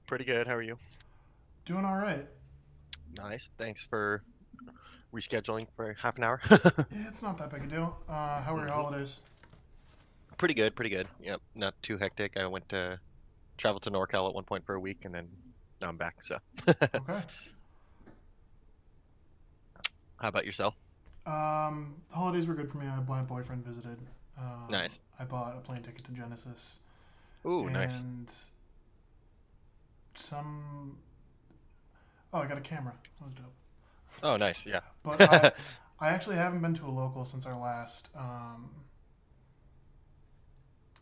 Pretty good. How are you? Doing all right. Nice. Thanks for rescheduling for half an hour. Yeah, it's not that big a deal. How were your hmm holidays? Pretty good. Pretty good. Yep. Not too hectic. I went to travel to NorCal at one point for a week, and then now I'm back. So, Okay. how about yourself? Holidays were good for me. My boyfriend visited. Nice. I bought a plane ticket to Genesis Ooh, nice. and some. Oh, I got a camera. That was dope. Oh, nice. Yeah. But I actually haven't been to a local since our last,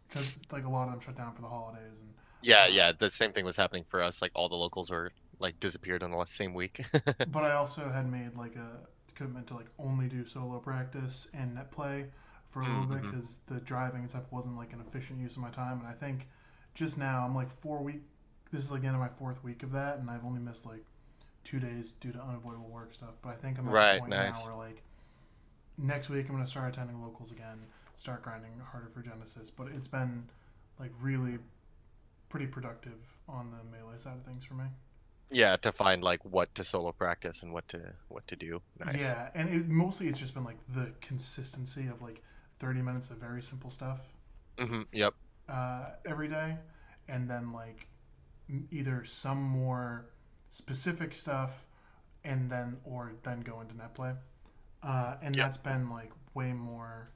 because like a lot of them shut down for the holidays and. Yeah, Uh, yeah. The same thing was happening for us. Like all the locals were like disappeared on the same week. but I also had made like a commitment to like only do solo practice and net play for a little bit Mm-hmm. because the driving and stuff wasn't like an efficient use of my time. And I think just now I'm like 4 week. This is like the end of my fourth week of that, and I've only missed like 2 days due to unavoidable work stuff. But I think I'm at the Right. point now Nice. where like next week I'm gonna start attending locals again, start grinding harder for Genesis. But it's been like really pretty productive on the melee side of things for me. Yeah, to find like what to solo practice and what to do. Nice. Yeah, and mostly it's just been like the consistency of like 30 minutes of very simple stuff Yep. every day, and then like either some more specific stuff, and then or then go into net play, and Yep. that's been like way more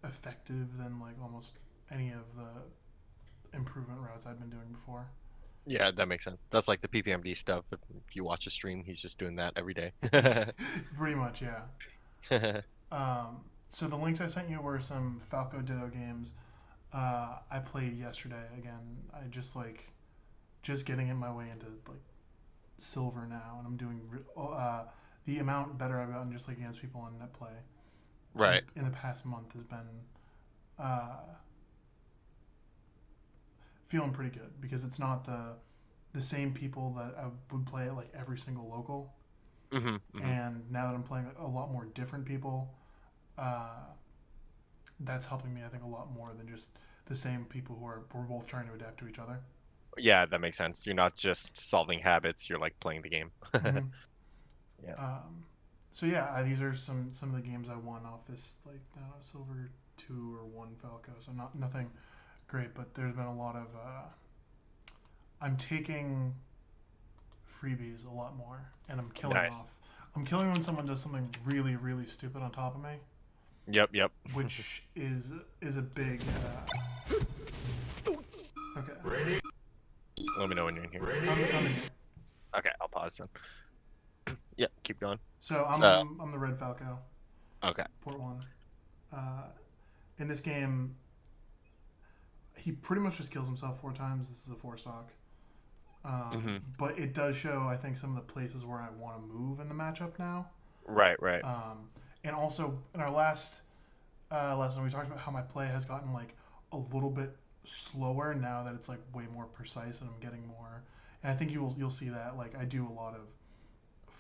effective than like almost any of the improvement routes I've been doing before. Yeah, that makes sense. That's like the PPMD stuff. If you watch a stream, he's just doing that every day. Pretty much, yeah. So the links I sent you were some Falco Ditto games. I played yesterday again. I just getting in my way into like silver now, and I'm doing the amount better I've gotten just like against people on net play Right. in the past month has been uh, feeling pretty good because it's not the same people that I would play at like every single local, hmm and now that I'm playing a lot more different people, uh, that's helping me I think a lot more than just the same people who are we're both trying to adapt to each other. Yeah, that makes sense. You're not just solving habits, you're like playing the game. Mm-hmm. Yeah. Um, so yeah, these are some of the games I won off this like silver two or one Falco. So not nothing great, but there's been a lot of I'm taking freebies a lot more, and I'm killing Nice. off. I'm killing when someone does something really really stupid on top of me, Yep, yep. which is a big okay. Let me know when you're in here. I'm in here. Okay, I'll pause then. Yeah, keep going. So So, I'm the red Falco, okay. port one. Uh, in this game, he pretty much just kills himself 4 times. This is a four stock. hmm But it does show, I think, some of the places where I want to move in the matchup now. Right, right. And also, in our last lesson, we talked about how my play has gotten like a little bit slower now that it's like way more precise and I'm getting more. And I think you'll see that like I do a lot of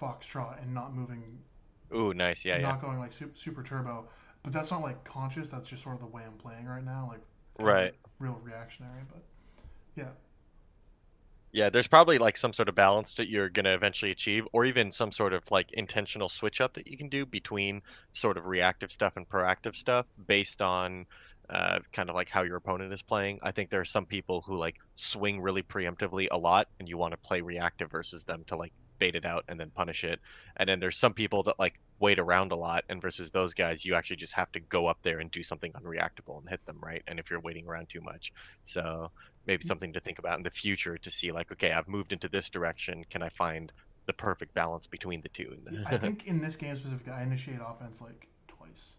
foxtrot and not moving, Ooh, nice. Yeah, yeah. not going like super turbo. But that's not like conscious. That's just sort of the way I'm playing right now. Like kind of Right. real reactionary. But yeah. Yeah, there's probably like some sort of balance that you're gonna eventually achieve, or even some sort of like intentional switch up that you can do between sort of reactive stuff and proactive stuff based on kind of like how your opponent is playing. I think there are some people who like swing really preemptively a lot, and you want to play reactive versus them to like bait it out and then punish it. And then there's some people that like wait around a lot, and versus those guys, you actually just have to go up there and do something unreactable and hit them, right? And if you're waiting around too much, so maybe something to think about in the future to see like, okay, I've moved into this direction. Can I find the perfect balance between the two? I think in this game specifically, I initiate offense like twice.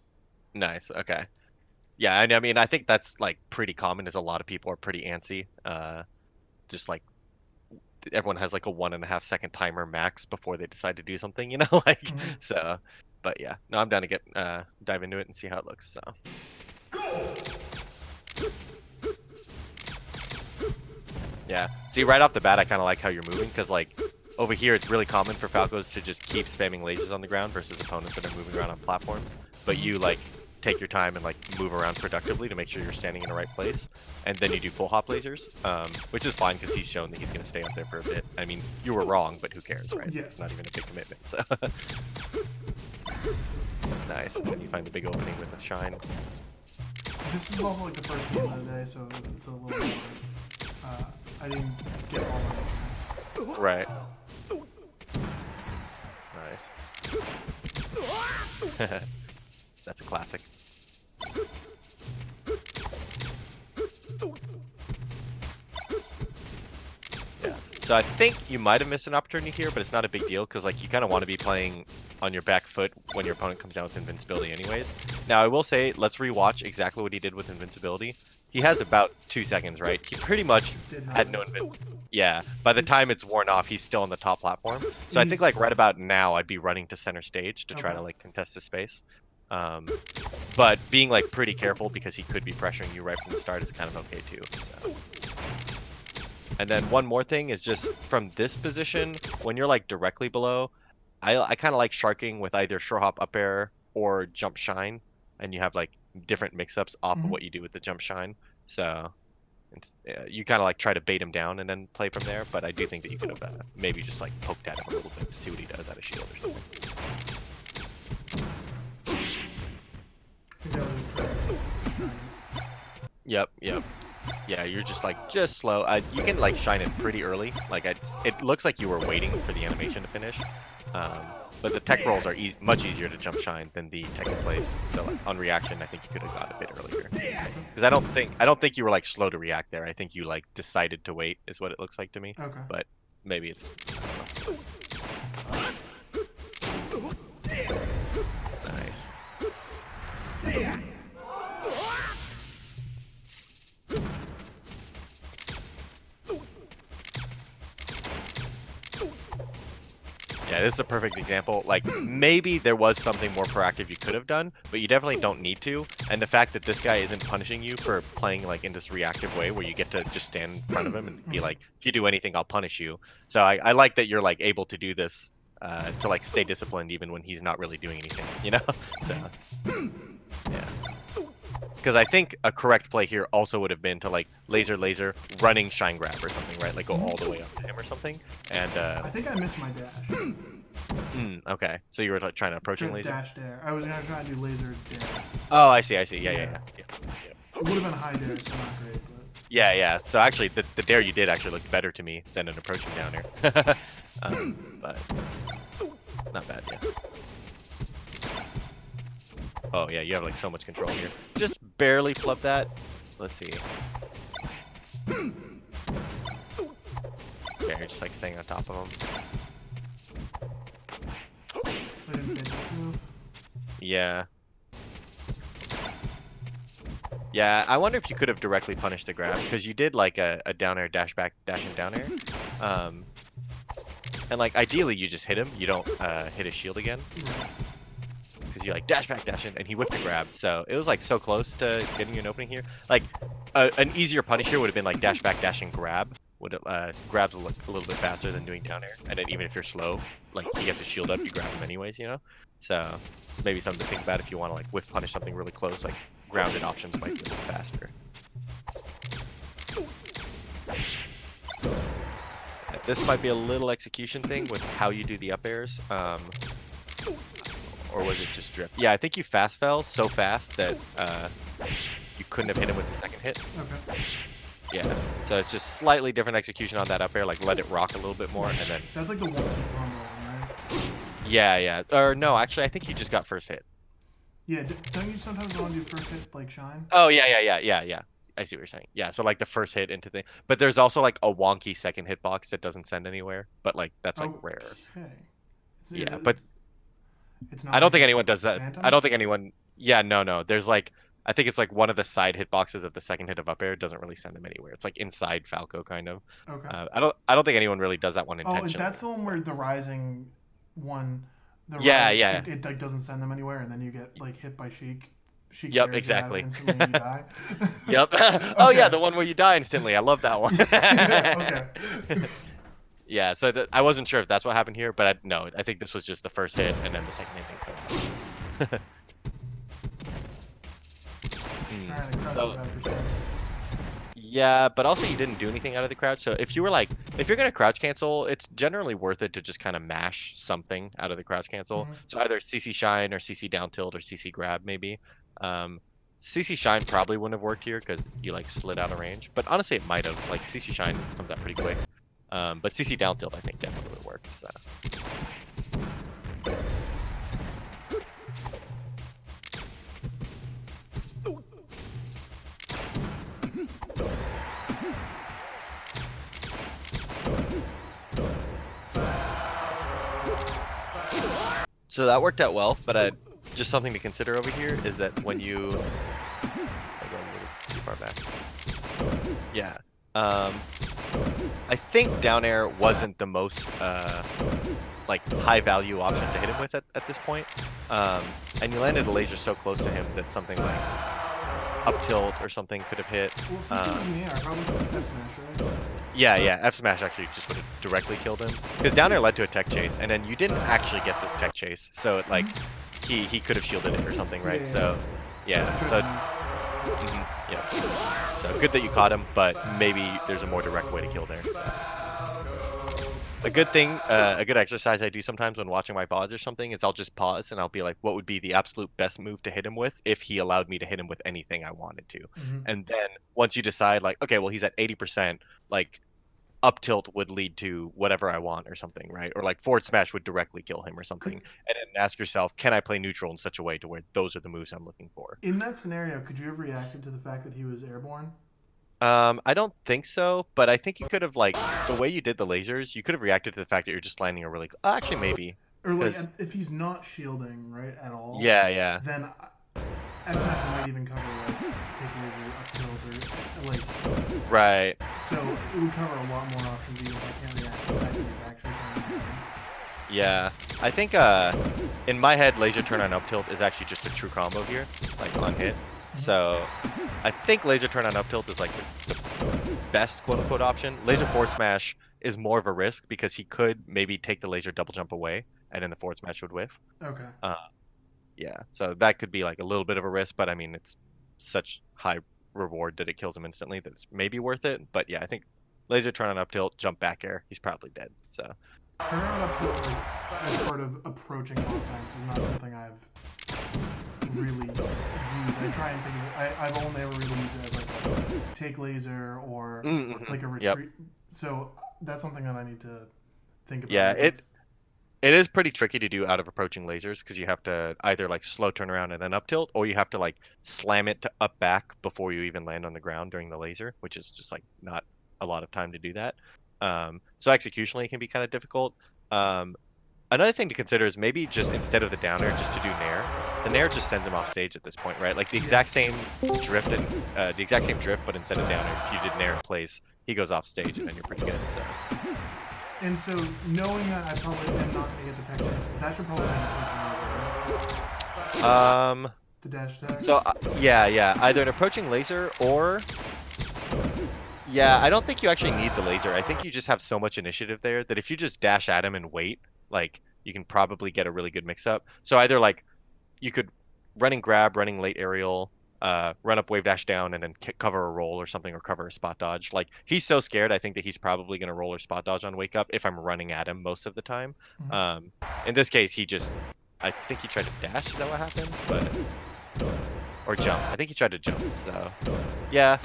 Nice. Okay. Yeah, and I mean, I think that's like pretty common. Is a lot of people are pretty antsy. Just like everyone has like a 1.5 second timer max before they decide to do something, like Mm-hmm. so. But yeah, no, I'm down to get dive into it and see how it looks. So yeah, see right off the bat, I kind of like how you're moving because like over here, it's really common for Falcos to just keep spamming lasers on the ground versus opponents that are moving around on platforms. But Mm-hmm. you like take your time and like move around productively to make sure you're standing in the right place, and then you do full hop lasers, which is fine because he's shown that he's going to stay up there for a bit. I mean, you were wrong, but who cares, right? Yeah. It's not even a big commitment. So nice. And then you find the big opening with a shine. This is also like the first game of the day, so it's a little more. I didn't get all my options. Right. Nice. That's a classic. Yeah. So I think you might have missed an opportunity here, but it's not a big deal because like you kind of want to be playing on your back foot when your opponent comes down with invincibility anyways. Now I will say, let's rewatch exactly what he did with invincibility. He has about 2 seconds, right? He pretty much had no invincibility. Yeah, by the time it's worn off, he's still on the top platform. So I think like right about now, I'd be running to center stage to try to like contest his space. But being like pretty careful because he could be pressuring you right from the start is kind of okay too. So. And then one more thing is just from this position, when you're like directly below, I kind of like sharking with either short hop up air or jump shine, and you have like different mix-ups off of what you do with the jump shine. So you kind of like try to bait him down and then play from there. But I do think that you could have maybe just like poked at him a little bit to see what he does out of shield or something. Yep. Yeah, you're just slow. You can like shine it pretty early. Like it looks like you were waiting for the animation to finish. But the tech rolls are much easier to jump shine than the tech in place. So like, on reaction, I think you could have got a bit earlier. Because I don't think you were like slow to react there. I think you like decided to wait, is what it looks like to me. Okay. But maybe it's. Nice. Yeah, this is a perfect example. Like, maybe there was something more proactive you could have done, but you definitely don't need to. And the fact that this guy isn't punishing you for playing, like, in this reactive way where you get to just stand in front of him and be like, if you do anything, I'll punish you. So I like that you're, like, able to do this to, like, stay disciplined even when he's not really doing anything, you know? So, yeah. Because I think a correct play here also would have been to like laser, running shine grab or something, right? Like go all the way up to him or something. And I think I missed my dash. Okay. So you were like trying to approach him laser? Dash dare. I was gonna try to do laser dare. Oh, I see. Yeah. It would have been a high dare, so not great, but. Yeah. So actually, the dare you did actually look better to me than an approaching downer. But not bad, yeah. Oh yeah, you have like so much control here. Just barely flub that. Let's see. Yeah, you're just like staying on top of him. Yeah. Yeah, I wonder if you could have directly punished the grab, because you did like a down air, dash back, dash and down air. And like ideally you just hit him, you don't hit his shield again. Because you like dash back, dash in, and he whipped a grab. So it was like so close to getting you an opening here. Like an easier punish here would have been like dash back, dash and grab. Grabs a little bit faster than doing down air. And then even if you're slow, like he gets his shield up, you grab him anyways, you know? So maybe something to think about if you want to like whiff punish something really close, like grounded options might be a little faster. This might be a little execution thing with how you do the up airs. Or was it just drip? Yeah, I think you fast fell so fast that you couldn't have hit him with the second hit. Okay. Yeah, so it's just slightly different execution on that up air, like let it rock a little bit more, and then... That's like the one combo one, right? Yeah. Or no, actually, I think you just got first hit. Yeah, don't you sometimes want to do first hit, like shine? Oh, yeah. I see what you're saying. Yeah, so like the first hit into the... But there's also like a wonky second hitbox that doesn't send anywhere, but like that's like rare. Okay. Yeah, but... It's not I don't like think anyone does that. Phantom? I don't think anyone... Yeah, no. There's like... I think it's like one of the side hitboxes of the second hit of up air doesn't really send them anywhere. It's like inside Falco kind of. Okay. I don't think anyone really does that one intentionally. Oh, that's the one where the rising one. Yeah. It like doesn't send them anywhere, and then you get like hit by Sheik. Sheik Yep, dares exactly. You instantly and you die. Yep. Oh yeah, the one where you die instantly. I love that one. Yeah, okay. Yeah, so I wasn't sure if that's what happened here, but no, I think this was just the first hit and then the second hit didn't come out. Trying to crouch So without percent. yeah, but also you didn't do anything out of the crouch. So if you were like, if you're gonna crouch cancel, it's generally worth it to just kind of mash something out of the crouch cancel. Mm-hmm. So either CC shine or CC down tilt or CC grab maybe. Um, CC shine probably wouldn't have worked here because you like slid out of range. But honestly, it might have. Like CC shine comes out pretty quick. But CC down tilt I think definitely would work. So. So that worked out well, but just something to consider over here is that when you I go a little too far back. Yeah. Um, I think down air wasn't the most like high value option to hit him with at this point. Um, and you landed a laser so close to him that something like up tilt or something could have hit. Well, since it was in the air, I probably could have smash, right? Yeah, yeah, F smash actually just would have directly killed him because down air led to a tech chase, and then you didn't actually get this tech chase, so it, like Mm-hmm. he could have shielded it or something, Yeah, right? yeah, yeah. So yeah, Could so have yeah, so good that you caught him, but maybe there's a more direct way to kill there. So. A good thing, a good exercise I do sometimes when watching my VODs or something is I'll just pause and I'll be like, what would be the absolute best move to hit him with if he allowed me to hit him with anything I wanted to? been. Mm-hmm. And then once you decide, like, okay, well, he's at 80%, like, up tilt would lead to whatever I want or something, right? Or like forward smash would directly kill him or something. Could And then ask yourself, can I play neutral in such a way to where those are the moves I'm looking for? In that scenario, could you have reacted to the fact that he was airborne? I don't think so, but I think you could have like the way you did the lasers, you could have reacted to the fact that you're just landing a really actually maybe Or like, because if he's not shielding right at all, yeah, yeah, then SMF might even cover like taking laser up tilt or like right. so it would cover a lot more options even if I can't react to the fact that he's actually trying to do Yeah. I think in my head laser turn on up tilt is actually just a true combo here, like on hit. it. Mm-hmm. So I think laser turn on up tilt is like the best quote unquote option. Laser forward smash is more of a risk because he could maybe take the laser double jump away and then the forward smash would whiff. Okay. Uh, yeah, so that could be like a little bit of a risk, but I mean it's such high reward that it kills him instantly that it's maybe worth it. But yeah, I think laser turn on up tilt, jump back air, he's probably dead. So Turnaround up tilt like, as part of approaching off times is not something I've really used. I try and think of it. I've only ever really used it as like a take laser or mm-hmm. like a Yep. retreat. So that's something that I need to think about. Yeah, Is like it is pretty tricky to do out of approaching lasers because you have to either like slow turn around and then up tilt, or you have to like slam it to up back before you even land on the ground during the laser, which is just like not a lot of time to do that. So executionally it can be kind of difficult. Um, Another thing to consider is maybe just instead of the downer, just to do nair. The nair just sends him off stage at this point, right? Like the yeah. exact same drift and the exact same drift, but instead of downer, if you did nair in place, he goes off stage and then you're pretty good. So. And so knowing that I probably am not going to get the tech chance, that should probably be an approaching laser, right? Um, The dash attack. so yeah, yeah, either an approaching laser or yeah, I don't think you actually need the laser. I think you just have so much initiative there that if you just dash at him and wait, like you can probably get a really good mix up. So either like you could running grab, running late aerial, run up wave dash down, and then cover a roll or something, or cover a spot dodge. Like he's so scared, I think that he's probably gonna roll or spot dodge on wake up if I'm running at him most of the time. Mm-hmm. Um, in this case, I think he tried to dash. Is that what happened? But or jump. I think he tried to jump. So yeah,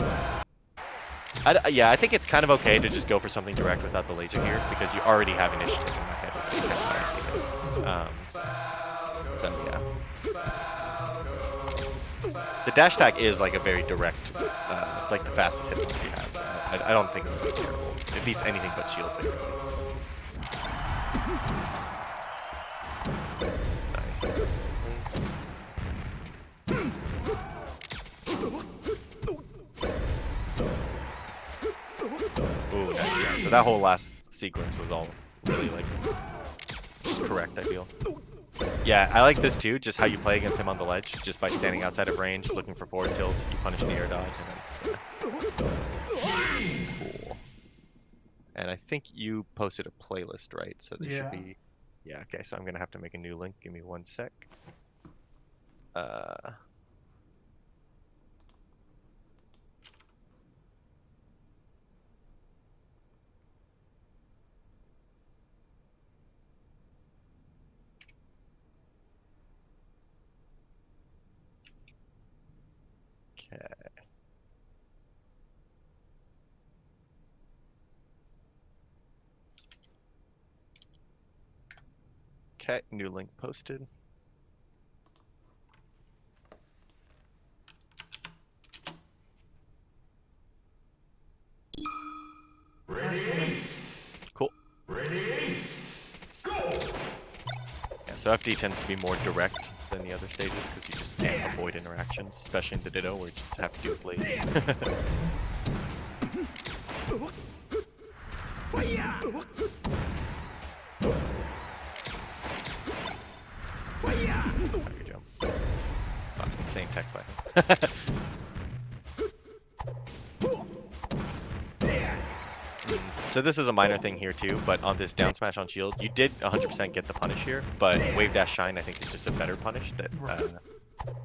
yeah, I think it's kind of okay to just go for something direct without the laser here because you already have initiative in my head. Is like kind of how I see it. So yeah. The dash attack is like a very direct, it's like the fastest hit box you have. So I don't think it's like terrible. It beats anything but shield, basically. Nice. Ooh, nice, yeah. So that whole last sequence was all really like just correct, I feel. Yeah, I like this too, just how you play against him on the ledge, just by standing outside of range, looking for forward tilts, you punish the air dodge, and then, yeah. Cool. And I think you posted a playlist, right? So there should Yeah. be, yeah, okay, so I'm gonna have to make a new link, give me one sec. Uh, Okay, new link posted. Cool. Yeah, so FD tends to be more direct than the other stages because you just can't avoid interactions, especially in the Ditto where you just have to do blades. Good jump. Oh, insane tech by him. So this is a minor thing here too, but on this down smash on shield, you did 100% get the punish here, but wave dash shine I think is just a better punish that,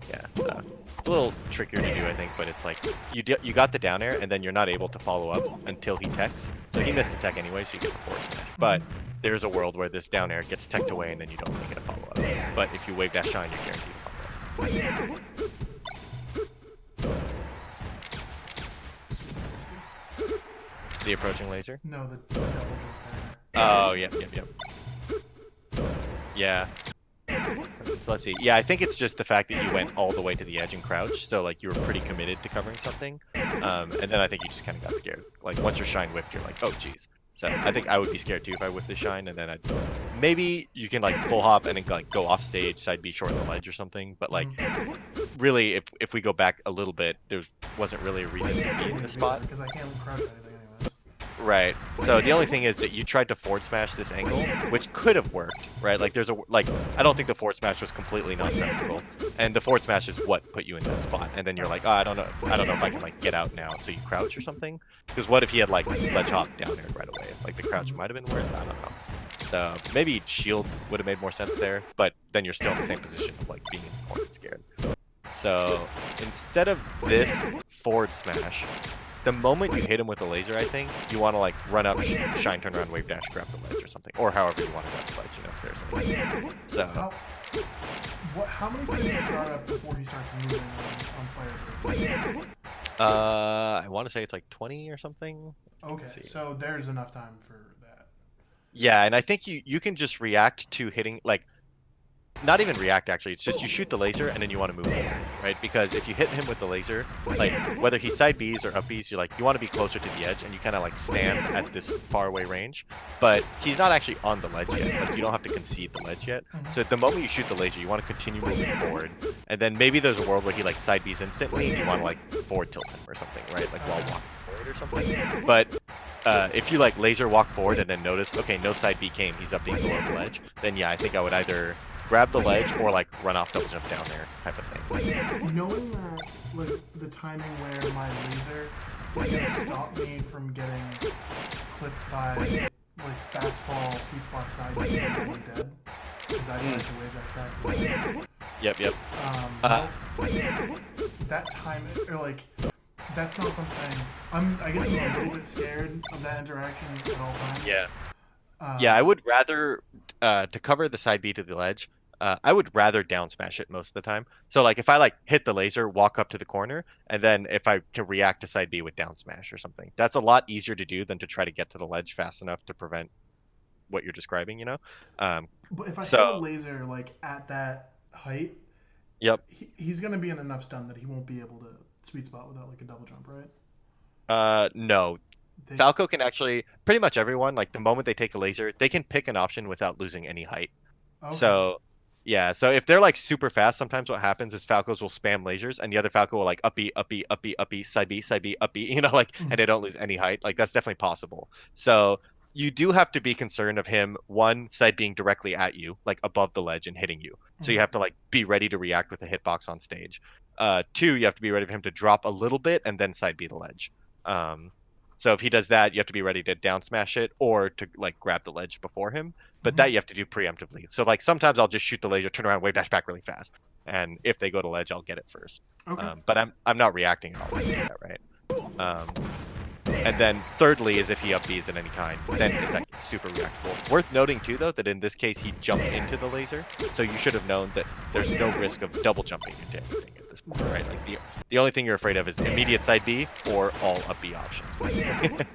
yeah, so it's a little trickier to do I think, but it's like, you got the down air and then you're not able to follow up until he techs, so he missed the tech anyway, so you get the forward smash, but there's a world where this down air gets teched away and then you don't really get a follow up, but if you wave dash shine, you're guaranteed a follow up. The approaching laser? No, the double jump there. Oh, yep. Yeah. So let's see. Yeah, I think it's just the fact that you went all the way to the edge and crouched, so like you were pretty committed to covering something. And then I think you just kind of got scared. Like once your shine whipped, you're like, oh geez. So I think I would be scared too if I whipped the shine, and then I'd maybe you can like full hop and then like go off stage, side B short the ledge or something. But like really, if we go back a little bit, there wasn't really a reason to be in this spot. Because I can't crouch anything anyways. Right. So the only thing is that you tried to forward smash this angle, which could have worked, right? Like there's a I don't think the forward smash was completely nonsensical, and the forward smash is what put you in that spot. And then you're like, oh, I don't know if I can like get out now. So you crouch or something. Because what if he had like ledge hop down there right away? Like the crouch might have been worth. I don't know. So maybe shield would have made more sense there, but then you're still in the same position of like being in the corner scared. So instead of this forward smash, the moment you hit him with a laser, I think, you want to like run up, shine, turn around, wave dash, grab the ledge or something. Or however you want to grab the ledge, you know, if there's any. So. How many can you start up before he starts moving on fire? I want to say it's like 20 or something. Okay, so there's enough time for that. Yeah, and I think you can just react to hitting, like, not even react actually, it's just you shoot the laser and then you want to move forward, right? Because if you hit him with the laser, like whether he's side Bs or up Bs, you want to be closer to the edge and you kind of like stand at this far away range, but he's not actually on the ledge yet, like you don't have to concede the ledge yet. So at the moment you shoot the laser, you want to continue moving forward, and then maybe there's a world where he like side Bs instantly and you want to like forward tilt him or something, right? Like while walking forward or something. But if you like laser walk forward and then notice, okay, no side B came, he's up being below the ledge, then yeah, I think I would either grab the ledge or like run off double jump down there type of thing. Knowing that like the timing where my laser is gonna stop me from getting clipped by like fastball, sweet spot side B and I'm dead. Because I like to wave that back. Yep. That time or like that's not something I guess I'm a little bit scared of that interaction at all times. Yeah. Yeah, I would rather to cover the side B to the ledge, I would rather down smash it most of the time. So like if I like hit the laser, walk up to the corner, and then if I can react to side B with down smash or something, that's a lot easier to do than to try to get to the ledge fast enough to prevent what you're describing, you know? But if I hit a laser like at that height, yep, he's gonna be in enough stun that he won't be able to sweet spot without like a double jump, right? No. Falco can actually, pretty much everyone, like the moment they take a laser, they can pick an option without losing any height. Okay. So, yeah, so if they're like super fast, sometimes what happens is Falcos will spam lasers and the other Falco will like up B, side B, up B, you know, like, and they don't lose any height. Like that's definitely possible. So you do have to be concerned of him, one, side being directly at you, like above the ledge and hitting you. So you have to like be ready to react with a hitbox on stage. Two, you have to be ready for him to drop a little bit and then side B the ledge. So if he does that, you have to be ready to down smash it or to like grab the ledge before him. But that you have to do preemptively. So like sometimes I'll just shoot the laser, turn around, wave dash back really fast, and if they go to ledge, I'll get it first. Okay. But I'm not reacting at all when I do that, right? And then thirdly is if he up Bs at any kind, then it's like super reactable. Worth noting too though that in this case he jumped into the laser, so you should have known that there's no risk of double jumping into anything at this point, right? Like the only thing you're afraid of is immediate side B or all up B options, basically.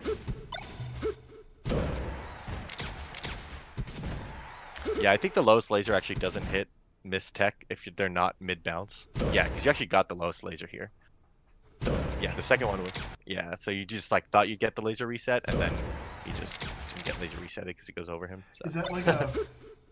Yeah, I think the lowest laser actually doesn't hit miss tech if they're not mid bounce. Yeah, because you actually got the lowest laser here. Yeah, the second one was, yeah, so you just like thought you'd get the laser reset, and then he just didn't get laser resetted because he goes over him. So Is that like a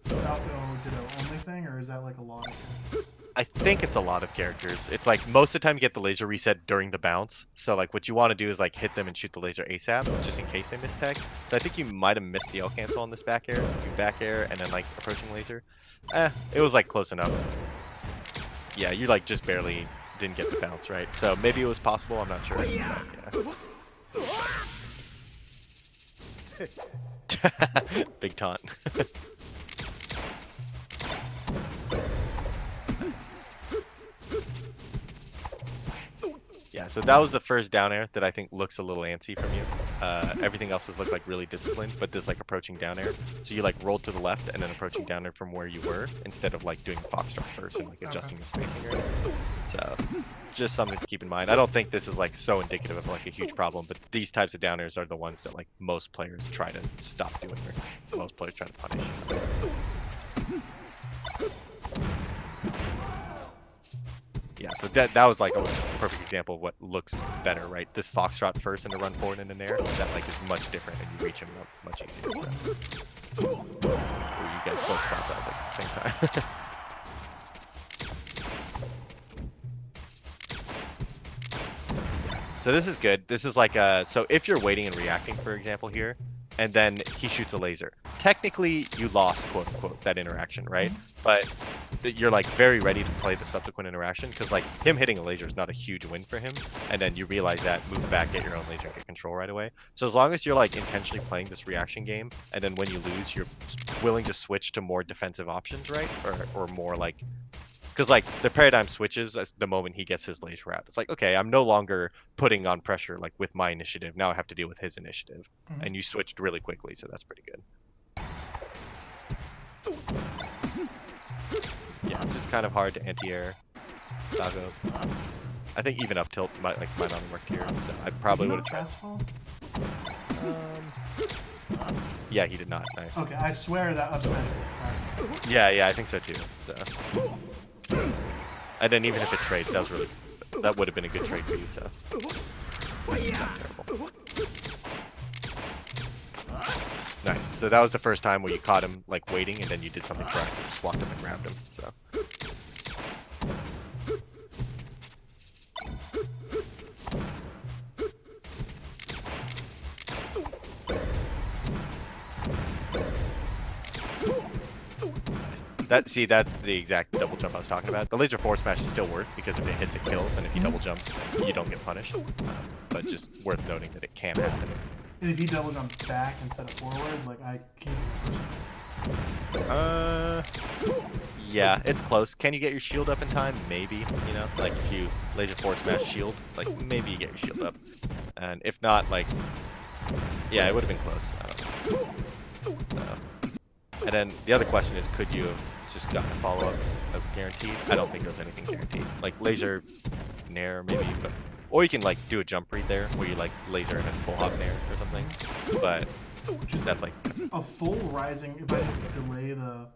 Falco Ditto only thing, or is that like a lot of things? I think it's a lot of characters. It's like most of the time you get the laser reset during the bounce. So like what you want to do is like hit them and shoot the laser ASAP, just in case they miss tech. So I think you might have missed the L cancel on this back air. Do back air and then like approaching laser. It was like close enough. Yeah, you like just barely didn't get the bounce, right? So maybe it was possible, I'm not sure. But, yeah. Big taunt. Yeah, so that was the first down air that I think looks a little antsy from you. Everything else has looked like really disciplined, but this like approaching down air. So you like rolled to the left and then approaching down air from where you were instead of like doing foxtrot first and like adjusting your spacing or anything. So just something to keep in mind. I don't think this is like so indicative of like a huge problem, but these types of down airs are the ones that like most players try to stop doing or most players try to punish. Yeah, so that was like a perfect example of what looks better, right? This foxtrot first and the run forward in an air, that like is much different and you reach him much easier. So. Or you get both spot at the same time. So this is good. This is like so if you're waiting and reacting, for example, here, and then he shoots a laser. Technically, you lost, quote unquote, that interaction, right? But you're like very ready to play the subsequent interaction because like him hitting a laser is not a huge win for him. And then you realize that, move back, get your own laser, and get control right away. So as long as you're like intentionally playing this reaction game, and then when you lose, you're willing to switch to more defensive options, right? Or more like. Because like the paradigm switches as the moment he gets his laser out. It's like, okay, I'm no longer putting on pressure like with my initiative. Now I have to deal with his initiative. Mm-hmm. And you switched really quickly, so that's pretty good. Yeah, it's just kind of hard to anti-air Dago. I think even up tilt might not have worked here, so I probably would have tried. Yeah, he did not. Nice. Okay, I swear that up smash. Yeah, I think so too. So. And then even if it trades, that would have been a good trade for you. So. Not terrible. Nice. So that was the first time where you caught him like waiting, and then you did something proactive, just walked up and grabbed him. So. That's the exact double jump I was talking about. The laser forward smash is still worth because if it hits, it kills, and if he double jumps, then you don't get punished. But just worth noting that it can happen. And if he double jumps back instead of forward, like I can't. Yeah, it's close. Can you get your shield up in time? Maybe. You know, like if you laser forward smash shield, like maybe you get your shield up. And if not, like, yeah, it would have been close. I don't know. So. And then the other question is, could you have just gotten a follow-up of guaranteed? I don't think there's anything guaranteed. Like laser nair maybe, but or you can like do a jump read there where you like laser and then full hop nair or something. But just that's like a full rising. If I just delay the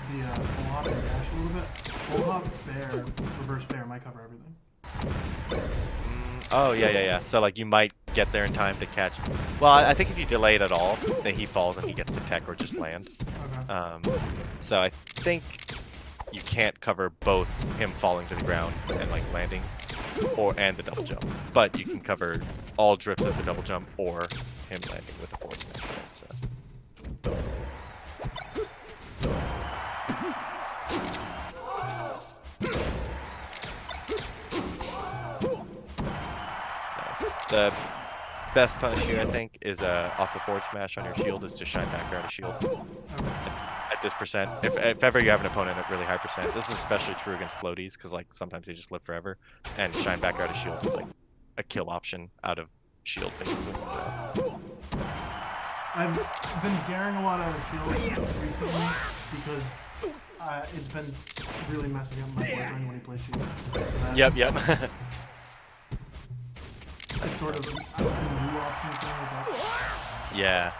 full hop and dash a little bit, full hop bear, reverse bear might cover everything. Oh yeah. So like you might get there in time to catch. Well, I think if you delay it at all, then he falls and he gets to tech or just land. Okay. So I think you can't cover both him falling to the ground and like landing, and the double jump. But you can cover all drifts of the double jump or him landing with a forward smash. Right? So. The best punish here, I think, is off the forward smash on your shield is just shine back around a shield. Okay. At this percent, if ever you have an opponent at really high percent, this is especially true against floaties because like sometimes they just live forever, and shine back out of shield is like a kill option out of shield basically. So. I've been daring a lot out of shield recently because It's been really messing up my boyfriend when he plays Sheik. So that Yep, yep. it's That's sort of a new option thing. yeah.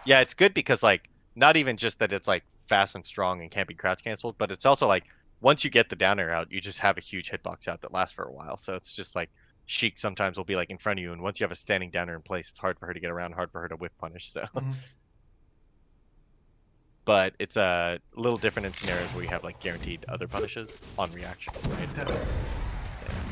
Yeah, it's good because like not even just that it's like fast and strong and can't be crouch canceled, but it's also like once you get the down air out, you just have a huge hitbox out that lasts for a while. So it's just like Sheik sometimes will be like in front of you, and once you have a standing down air in place, it's hard for her to get around, hard for her to whip punish. So, Mm-hmm. but it's a little different in scenarios where you have like guaranteed other punishes on reaction, right? So, Definitely. yeah.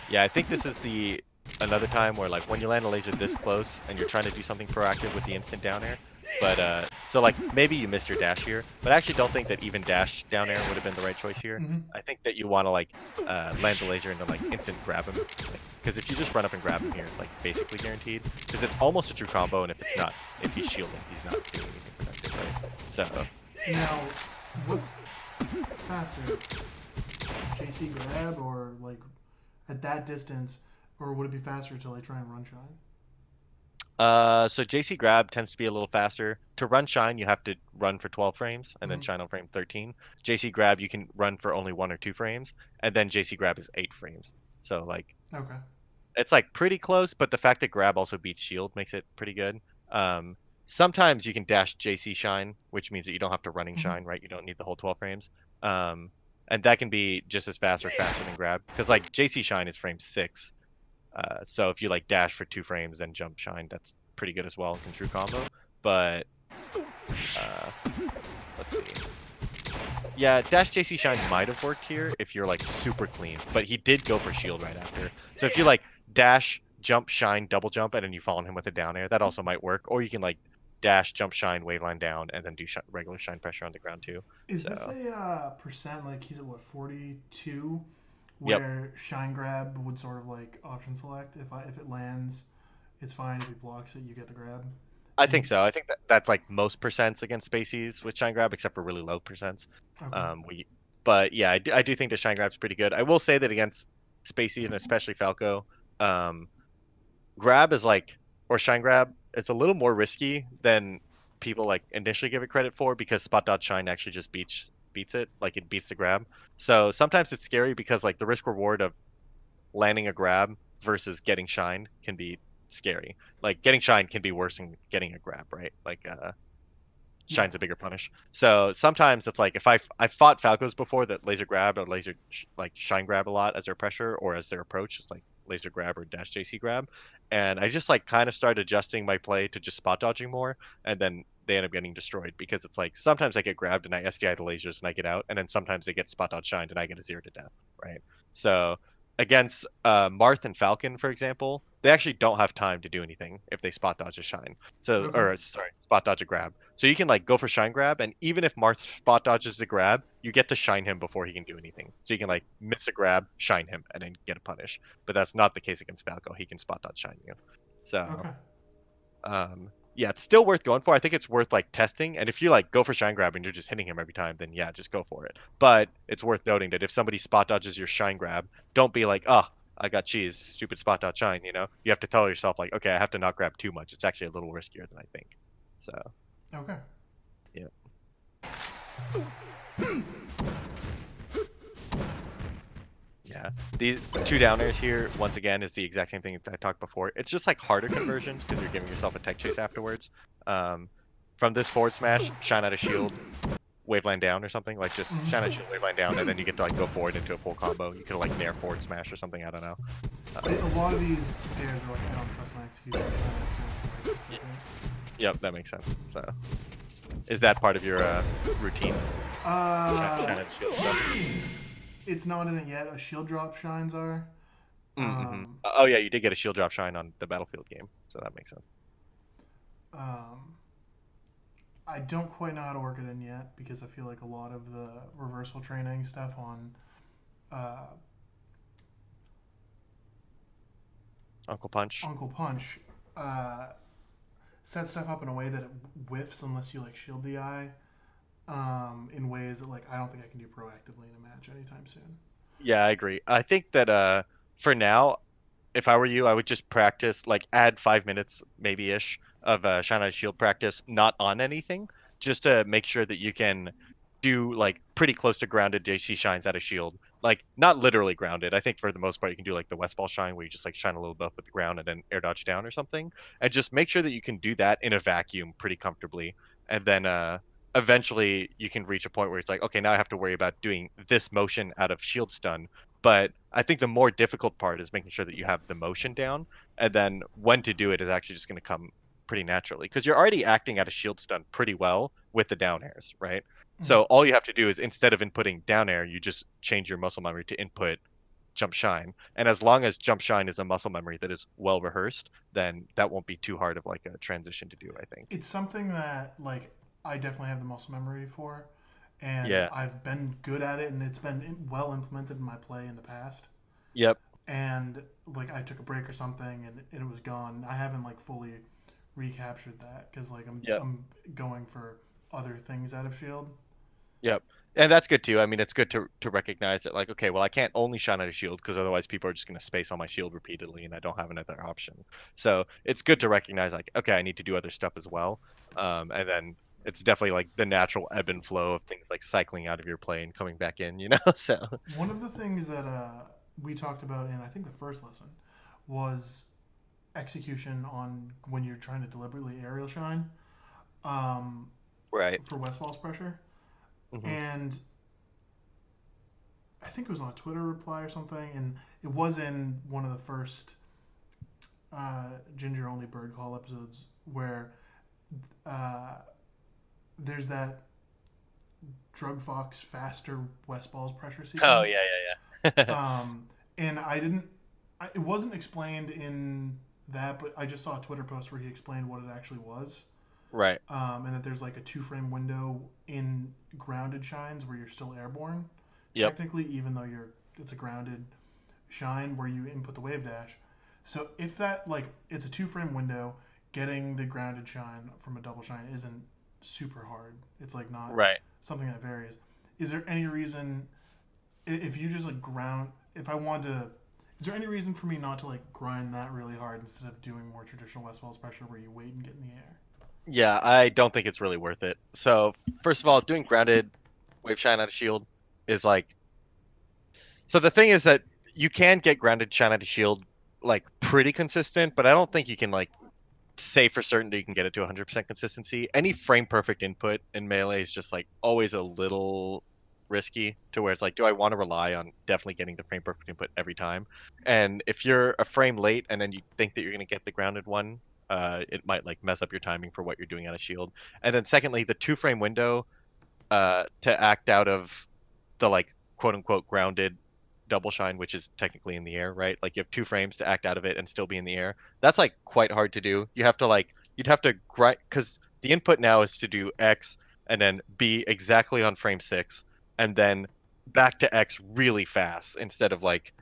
Yeah, I think this is the another time where like when you land a laser this close and you're trying to do something proactive with the instant down air, but so like maybe you missed your dash here, but I actually don't think that even dash down air would have been the right choice here. Mm-hmm. I think that you want to like land the laser and then like instant grab him, like, because if you just run up and grab him here, it's like basically guaranteed, because it's almost a true combo, and if it's not, if he's shielding, he's not doing anything productive, right? So Now, what's faster, JC grab or like at that distance, or would it be faster to like try and run shine? so JC grab tends to be a little faster. To run shine, you have to run for 12 frames and then Mm-hmm. shine on frame 13. JC grab, you can run for only 1 or 2 frames, and then JC grab is 8 frames. So like Okay. it's like pretty close, but the fact that grab also beats shield makes it pretty good. Um, Sometimes you can dash JC shine, which means that you don't have to running Mm-hmm. shine, right? You don't need the whole 12 frames. Um, and that can be just as fast or faster than grab, because like JC shine is frame 6. So if you like dash for 2 frames then jump shine, that's pretty good as well and can true combo. But uh, let's see. Yeah, dash JC shine might have worked here if you're like super clean, but he did go for shield right after. So if you like dash, jump, shine, double jump, and then you fall on him with a down air, that also might work. Or you can like dash, jump, shine, waveline down, and then do regular shine pressure on the ground too. Is this So a percent like he's at what 42, yep, where shine grab would sort of like option select if it lands, it's fine. If he blocks it, you get the grab. I And think so. I think that that's like most percents against spacies with shine grab, except for really low percents. okay, But yeah, I do think the shine grab's pretty good. I will say that against spacies and especially Falco, um, grab is like or shine grab, it's a little more risky than people like initially give it credit for because spot dodge shine actually just beats it, like it beats the grab. So sometimes it's scary because like the risk reward of landing a grab versus getting shined can be scary. Like getting shined can be worse than getting a grab, right? Like yeah, shine's a bigger punish. So sometimes it's like if I fought Falcos before that laser grab or like shine grab a lot as their pressure or as their approach, it's like laser grab or dash JC grab, and I just like kind of started adjusting my play to just spot dodging more, and then they end up getting destroyed because it's like sometimes I get grabbed and I SDI the lasers and I get out, and then sometimes they get spot dodge shined and I get a 0 to death, right? So against Marth and Falcon, for example, they actually don't have time to do anything if they spot dodge a shine. So, okay, or sorry, spot dodge a grab. So you can like go for shine grab, and even if Marth spot dodges the grab, you get to shine him before he can do anything. So you can like miss a grab, shine him, and then get a punish. But that's not the case against Falco. He can spot dodge shine you. So okay, yeah, it's still worth going for. I think it's worth like testing. And if you like go for shine grab and you're just hitting him every time, then yeah, just go for it. But it's worth noting that if somebody spot dodges your shine grab, don't be like, oh, I got cheese, stupid spot dodge shine. You have to tell yourself like, okay, I have to not grab too much. It's actually a little riskier than I think. So okay. yeah. Yeah, these two downers here, once again, is the exact same thing I talked before. It's just like harder conversions because you're giving yourself a tech chase afterwards. Um, from this forward smash, shine out a shield, waveline down or something, like just shine out Mm-hmm. shield, waveline down, and then you get to like go forward into a full combo. You could like nair forward smash or something, I don't know. A Um, lot of these dares are like I don't trust my execution. I'm y- trying to yep, that makes sense. So, is that part of your routine? Shine out shield stuff? it's not in it yet. A shield drop shines are. Mm-hmm. Um, Oh yeah, you did get a shield drop shine on the Battlefield game, so that makes sense. um, I don't quite know how to work it in yet because I feel like a lot of the reversal training stuff on uh, Uncle Punch. Uncle Punch uh, set stuff up in a way that it whiffs unless you like shield the eye in ways that like I don't think I can do proactively in a match anytime soon. Yeah, I agree. I think that for now, if I were you, I would just practice like add 5 minutes maybe ish of Shine Eye Shield practice, not on anything, just to make sure that you can do like pretty close to grounded JC shines out of shield. Like not literally grounded. I think for the most part you can do like the West Ball shine where you just like shine a little buff with the ground and then air dodge down or something. And just make sure that you can do that in a vacuum pretty comfortably. And then eventually you can reach a point where it's like, okay, now I have to worry about doing this motion out of shield stun. But I think the more difficult part is making sure that you have the motion down, and then when to do it is actually just going to come pretty naturally because you're already acting at a shield stun pretty well with the down airs, right? Mm-hmm. So all you have to do is instead of inputting down air, you just change your muscle memory to input jump shine. And as long as jump shine is a muscle memory that is well rehearsed, then that won't be too hard of like a transition to do, I think. It's something that like I definitely have the muscle memory for, and Yeah. I've been good at it, and it's been well implemented in my play in the past. Yep. And like I took a break or something, and it was gone. I haven't like fully recaptured that because like Yep. I'm going for other things out of Shield. Yep. And that's good too. I mean, it's good to recognize that like, okay, well, I can't only shine out a shield because otherwise people are just going to space on my shield repeatedly and I don't have another option. So it's good to recognize like, okay, I need to do other stuff as well. And then it's definitely like the natural ebb and flow of things like cycling out of your play and coming back in, you know? So One of the things that we talked about in I think the first lesson was execution on when you're trying to deliberately aerial shine um, right. for Westfall's pressure. Hmm. And I think it was on a Twitter reply or something, and it was in one of the first Ginger Only Bird Call episodes where uh, there's that Drug Fox faster Westfall's pressure Oh sequence. yeah, yeah, yeah. Um, and I didn't, it wasn't explained in that, but I just saw a Twitter post where he explained what it actually was. Right. And that there's like a 2 frame window in grounded shines where you're still airborne, Yep. technically, even though it's a grounded shine where you input the wave dash. So if that like it's a 2 frame window, getting the grounded shine from a double shine isn't super hard. It's like not Right. something that varies. Is there any reason if you just like ground if I want to is there any reason for me not to like grind that really hard instead of doing more traditional Westfall's pressure where you wait and get in the air? Yeah, I don't think it's really worth it. So first of all, doing grounded wave shine out of shield is like, so the thing is that you can get grounded shine out of shield like pretty consistent, but I don't think you can like say for certain that you can get it to 100% consistency. Any frame perfect input in melee is just like always a little risky to where it's like, do I want to rely on definitely getting the frame perfect input every time? And if you're a frame late and then you think that you're going to get the grounded one, it might like mess up your timing for what you're doing out of shield. And then secondly, the 2 frame window to act out of the like quote unquote grounded double shine, which is technically in the air, right? Like you have 2 frames to act out of it and still be in the air. That's like quite hard to do. You have to like you'd have to grind because the input now is to do X and then be exactly on frame 6 and then back to X really fast instead of like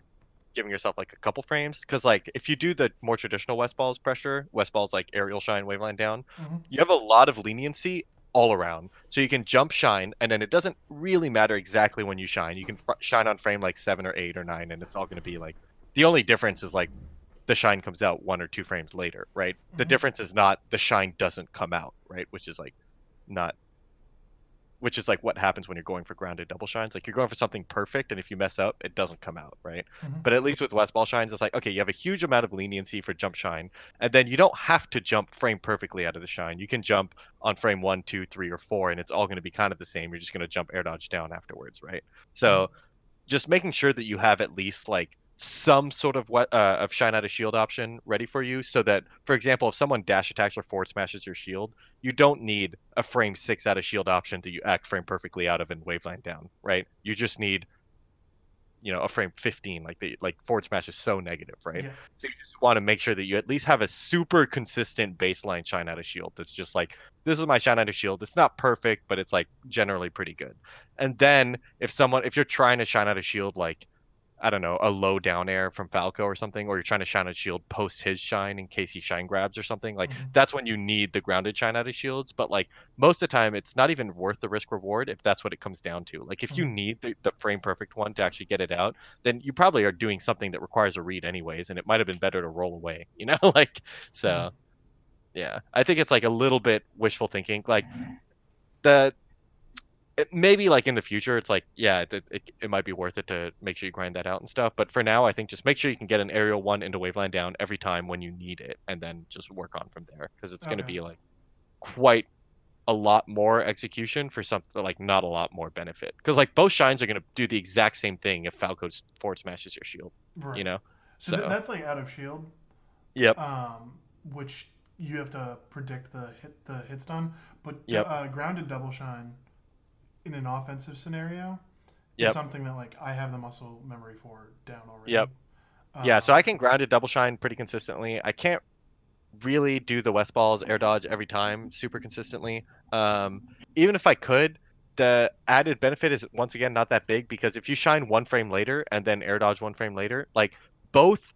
giving yourself like a couple frames. Because like if you do the more traditional West Balls pressure, West Balls like aerial shine, waveline down, Mm-hmm. you have a lot of leniency all around. So you can jump shine, and then it doesn't really matter exactly when you shine. You can shine on frame like 7 or 8 or 9, and it's all going to be like the only difference is like the shine comes out 1 or 2 frames later, right? The Mm-hmm. difference is not the shine doesn't come out, right? Not which is like what happens when you're going for grounded double shines. Like you're going for something perfect, and if you mess up, it doesn't come out, right? Mm-hmm. But at least with West Ball shines, it's like, okay, you have a huge amount of leniency for jump shine, and then you don't have to jump frame perfectly out of the shine. You can jump on frame 1, 2, 3, or 4, and it's all going to be kind of the same. You're just going to jump air dodge down afterwards, right? Mm-hmm. So just making sure that you have at least like some sort of what of shine out of shield option ready for you so that for example if someone dash attacks or forward smashes your shield you don't need a frame 6 out of shield option that you act frame perfectly out of and waveland down, right? You just need a frame 15 like the like forward smash is so negative, right? Yeah. So you just want to make sure that you at least have a super consistent baseline shine out of shield that's just like this is my shine out of shield. It's not perfect but it's like generally pretty good. And then if you're trying to shine out of shield like I don't know, a low down air from Falco or something, or you're trying to shine a shield post his shine in case he shine grabs or something, like Mm-hmm. that's when you need the grounded shine out of shields. But like most of the time, it's not even worth the risk reward if that's what it comes down to. Like if you Mm-hmm. need the frame perfect one to actually get it out, then you probably are doing something that requires a read anyways, and it might have been better to roll away, you know? Like Mm-hmm. so. Yeah, I think it's like a little bit wishful thinking. Like the maybe like in the future, it's like yeah, it might be worth it to make sure you grind that out and stuff. But for now, I think just make sure you can get an aerial one into Waveland down every time when you need it, and then just work on from there because it's going to Okay. be like quite a lot more execution for something like not a lot more benefit. Because like both shines are going to do the exact same thing if Falco's forward smashes your shield, Right. you know. So So that's like out of shield, yep, which you have to predict the hit stun. But yep, grounded double shine in an offensive scenario is yep, something that like I have the muscle memory for down already. yep. Yeah, so I Um, can ground it double shine pretty consistently. I can't really do the West balls air dodge every time super consistently. Um, Even if I could, the added benefit is once again not that big because if you shine one frame later and then air dodge one frame later, like both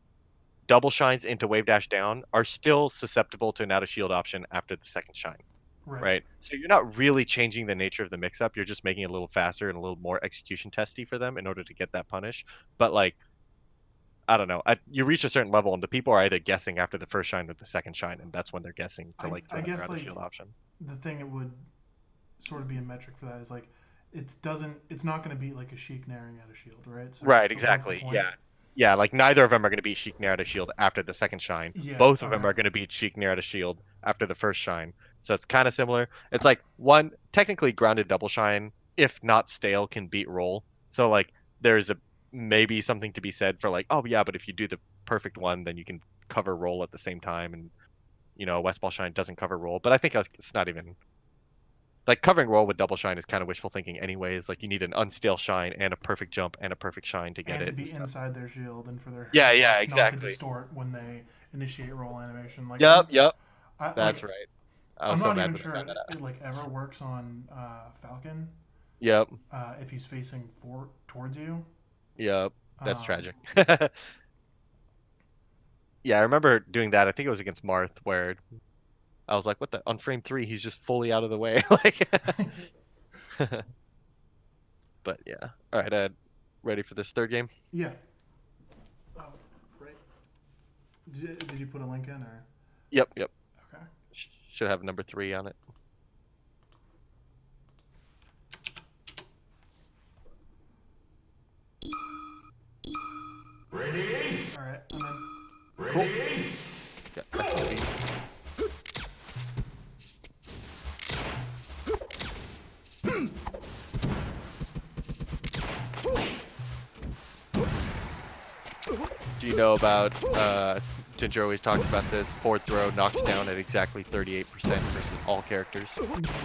double shines into wave dash down are still susceptible to an out of shield option after the second shine, right. right? So you're not really changing the nature of the mix up. You're just making it a little faster and a little more execution testy for them in order to get that punish. But like I don't know. You reach a certain level, and the people are either guessing after the first shine or the second shine, and that's when they're guessing to like I throw out their guess out of like shield option. the thing it would sort of be a metric for that is like it's not going to be like a Sheik naring out of shield, right? Right, So what's the exactly. point? Yeah. Yeah, like neither of them are going to beat Sheik near out of shield after the second shine. Yeah. Both of them Okay. are going to beat Sheik near out of shield after the first shine. So it's kind of similar. It's like one technically grounded double shine, if not stale, can beat roll. So like there's a maybe something to be said for like, oh yeah, but if you do the perfect one, then you can cover roll at the same time, and West Ball Shine doesn't cover roll. But I think it's not even like covering roll with double shine is kind of wishful thinking anyways. Like you need an unstale shine and a perfect jump and a perfect shine to get And to it and be stuff. inside their shield and for their Yeah, yeah, hitbox not to exactly. distort when they initiate roll animation. Like Yep, yep. like That's right. I was I'm so not mad even when I sure found that out. it like ever works on Falcon Yep, if he's facing towards you. yep. That's Um, tragic. Yeah, I remember doing that. I think it was against Marth where I was like, what the on frame three, he's just fully out of the way. Like but yeah. All right, ready for this third game? yeah. Oh, right. Did you put a link in or Yep, yep. okay? Should have number three on it. All right, I'm in. Cool. Got FOV. Do you know about Ginger always talks about this forward throw knocks down at exactly 38% versus all characters.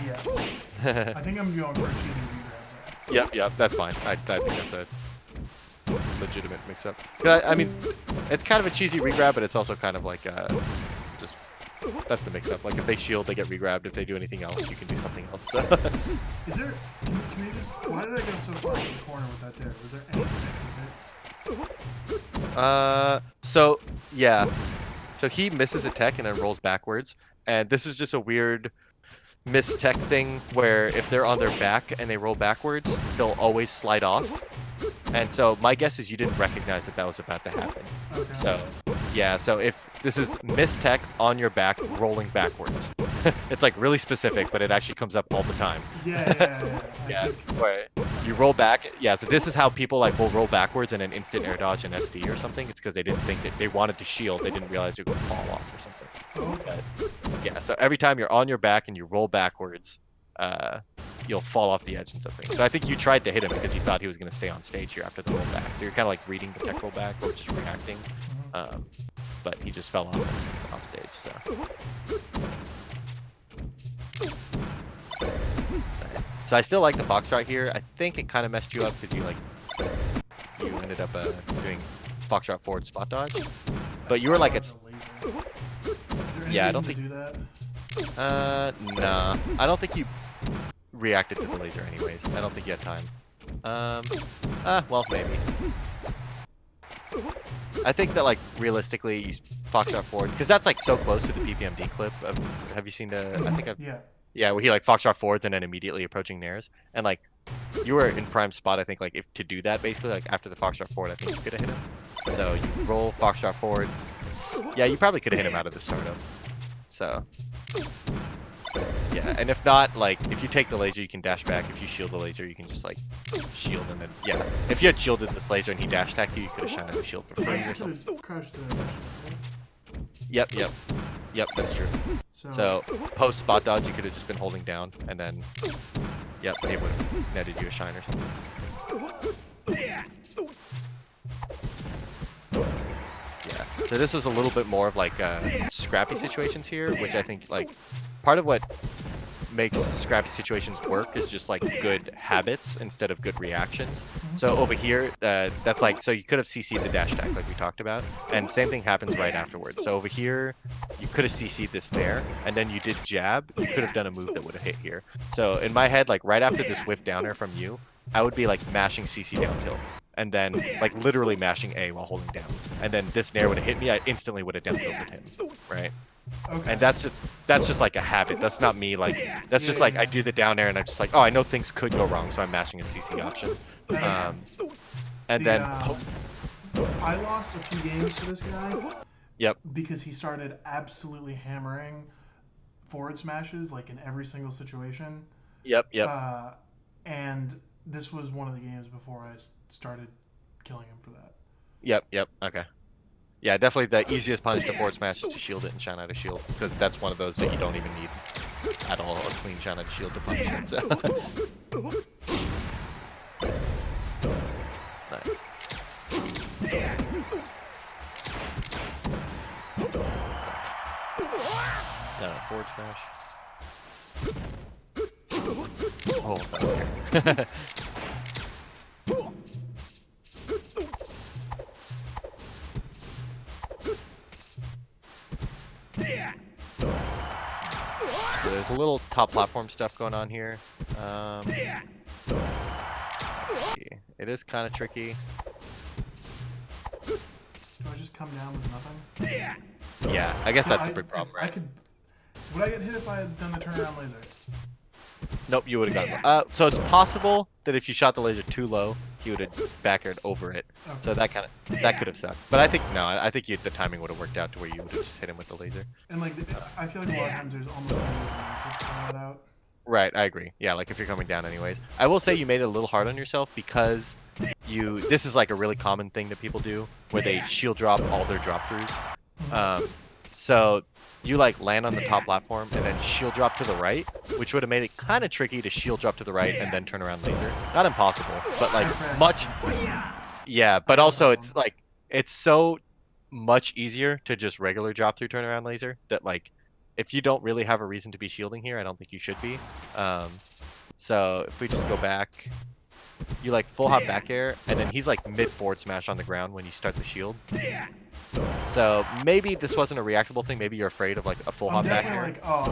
Yes. I think I'm going for a cheating regrab there. Yep, yep, that's fine. I think that's a legitimate mix-up. I mean, it's kind of a cheesy regrab, but it's also kind of like just that's the mix-up. Like if they shield, they get regrabbed. If they do anything else, you can do something else. Is there? Can you just? Why did I go so far in the corner with that there? Was there any connection So yeah, so he misses a tech and then rolls backwards, and this is just a weird miss tech thing where if they're on their back and they roll backwards, they'll always slide off. And so my guess is you didn't recognize that that was about to happen. with it? So Okay. yeah, so if this is miss tech on your back rolling backwards, it's like really specific, but it actually comes up all the time. Yeah. Yeah, where you roll back. Yeah, so this is how people like will roll backwards and an instant air dodge and SD or something. It's because they didn't think that they wanted to shield. They didn't realize it would fall off or something. Okay. But yeah, so every time you're on your back and you roll backwards, uh, you'll fall off the edge and something. So I think you tried to hit him because you thought he was going to stay on stage here after the roll back. So you're kind of like reading the tech roll back or just reacting. Mhm. But he just fell off stage. So I still like the foxtrot here. I think it kind of messed you up because you ended up doing foxtrot forward spot dodge. But you were like Dodge a laser. Is there any yeah, I reason don't to think do that? nah. I don't think you reacted to the laser anyways. I don't think you had time. Well maybe. I think that like realistically you foxtrot forward because that's like so close to the PPMD clip of have you seen the I think I've Yeah. yeah, where he like foxtrot forwards and then immediately approaching nairs. And like you were in prime spot, I think like if to do that basically, like after the foxtrot forward, I think you could have hit him. So you roll foxtrot forward. Yeah, you probably could have hit him out of the startup. So yeah, and if not, like if you take the laser, you can dash back. If you shield the laser, you can just like shield and then yeah. If you had shielded this laser and he dash attacked you, you could have shot at the shield for I free or could something. have crouched to dash, right? Yep, yep, yep. That's true. So So post spot dodge, you could have just been holding down and then yep, it would have netted you a shine or something. Yeah. So this is a little bit more of like scrappy situations here, which I think like part of what makes scrappy situations work is just like good habits instead of good reactions. So over here, that's like, so you could have CC'd the dash attack like we talked about, and same thing happens right afterwards. So over here, you could have CC'd this there, and then you did jab, you could have done a move that would have hit here. So in my head, like right after this whiff down air from you, I would be like mashing CC down tilt. And then like literally mashing A while holding down. And then this nair would have hit me, I instantly would have down tilted him. Right? okay. And that's just like a habit. That's not me like that's Yeah, just yeah, like I yeah. do the down air and I'm just like, oh, I know things could go wrong, so I'm mashing a CC option. That makes Um, sense. and The then post. I lost a few games to this guy Yep, because he started absolutely hammering forward smashes like in every single situation. yep, yep, Uh, and this was one of the games before I started killing him for that. yep, yep. Okay. Yeah, definitely the easiest punish to forward smash is to shield it and shine out a shield because that's one of those that you don't even need at all a clean shine out a shield to punish it. So nice. Forward smash. Oh, that's scary. So there's a little top platform stuff going on here. Let's see. It is kind of tricky. Do I just come down with nothing? Yeah, I guess So that's a big problem, I right? could. Would I get hit if I had done the turnaround laser? Nope, you would have gotten. So it's possible that if you shot the laser too low, he would have back aired over it. So Okay. that could have sucked. But I think no, I think the timing would have worked out to where you would have just hit him with the laser. And like, I feel like a lot of times there's almost no reason to throw that out. Right, I agree. Yeah, like if you're coming down anyways. I will say you made it a little hard on yourself because this is like a really common thing that people do where they shield drop all their drop throughs. Um, so you like land on the top platform and then shield drop to the right, which would have made it kind of tricky to shield drop to the right and then turn around laser. Not impossible, but like much, yeah, I but got also that it's one. like it's so much easier to just regular drop through turnaround laser that like if you don't really have a reason to be shielding here, I don't think you should be. Um, so if we just go back, you like full hop back air, and then he's like mid forward smash on the ground when you start the shield. So maybe this wasn't a reactable thing. Maybe you're afraid of like a full I'm hop back definitely air. like, oh,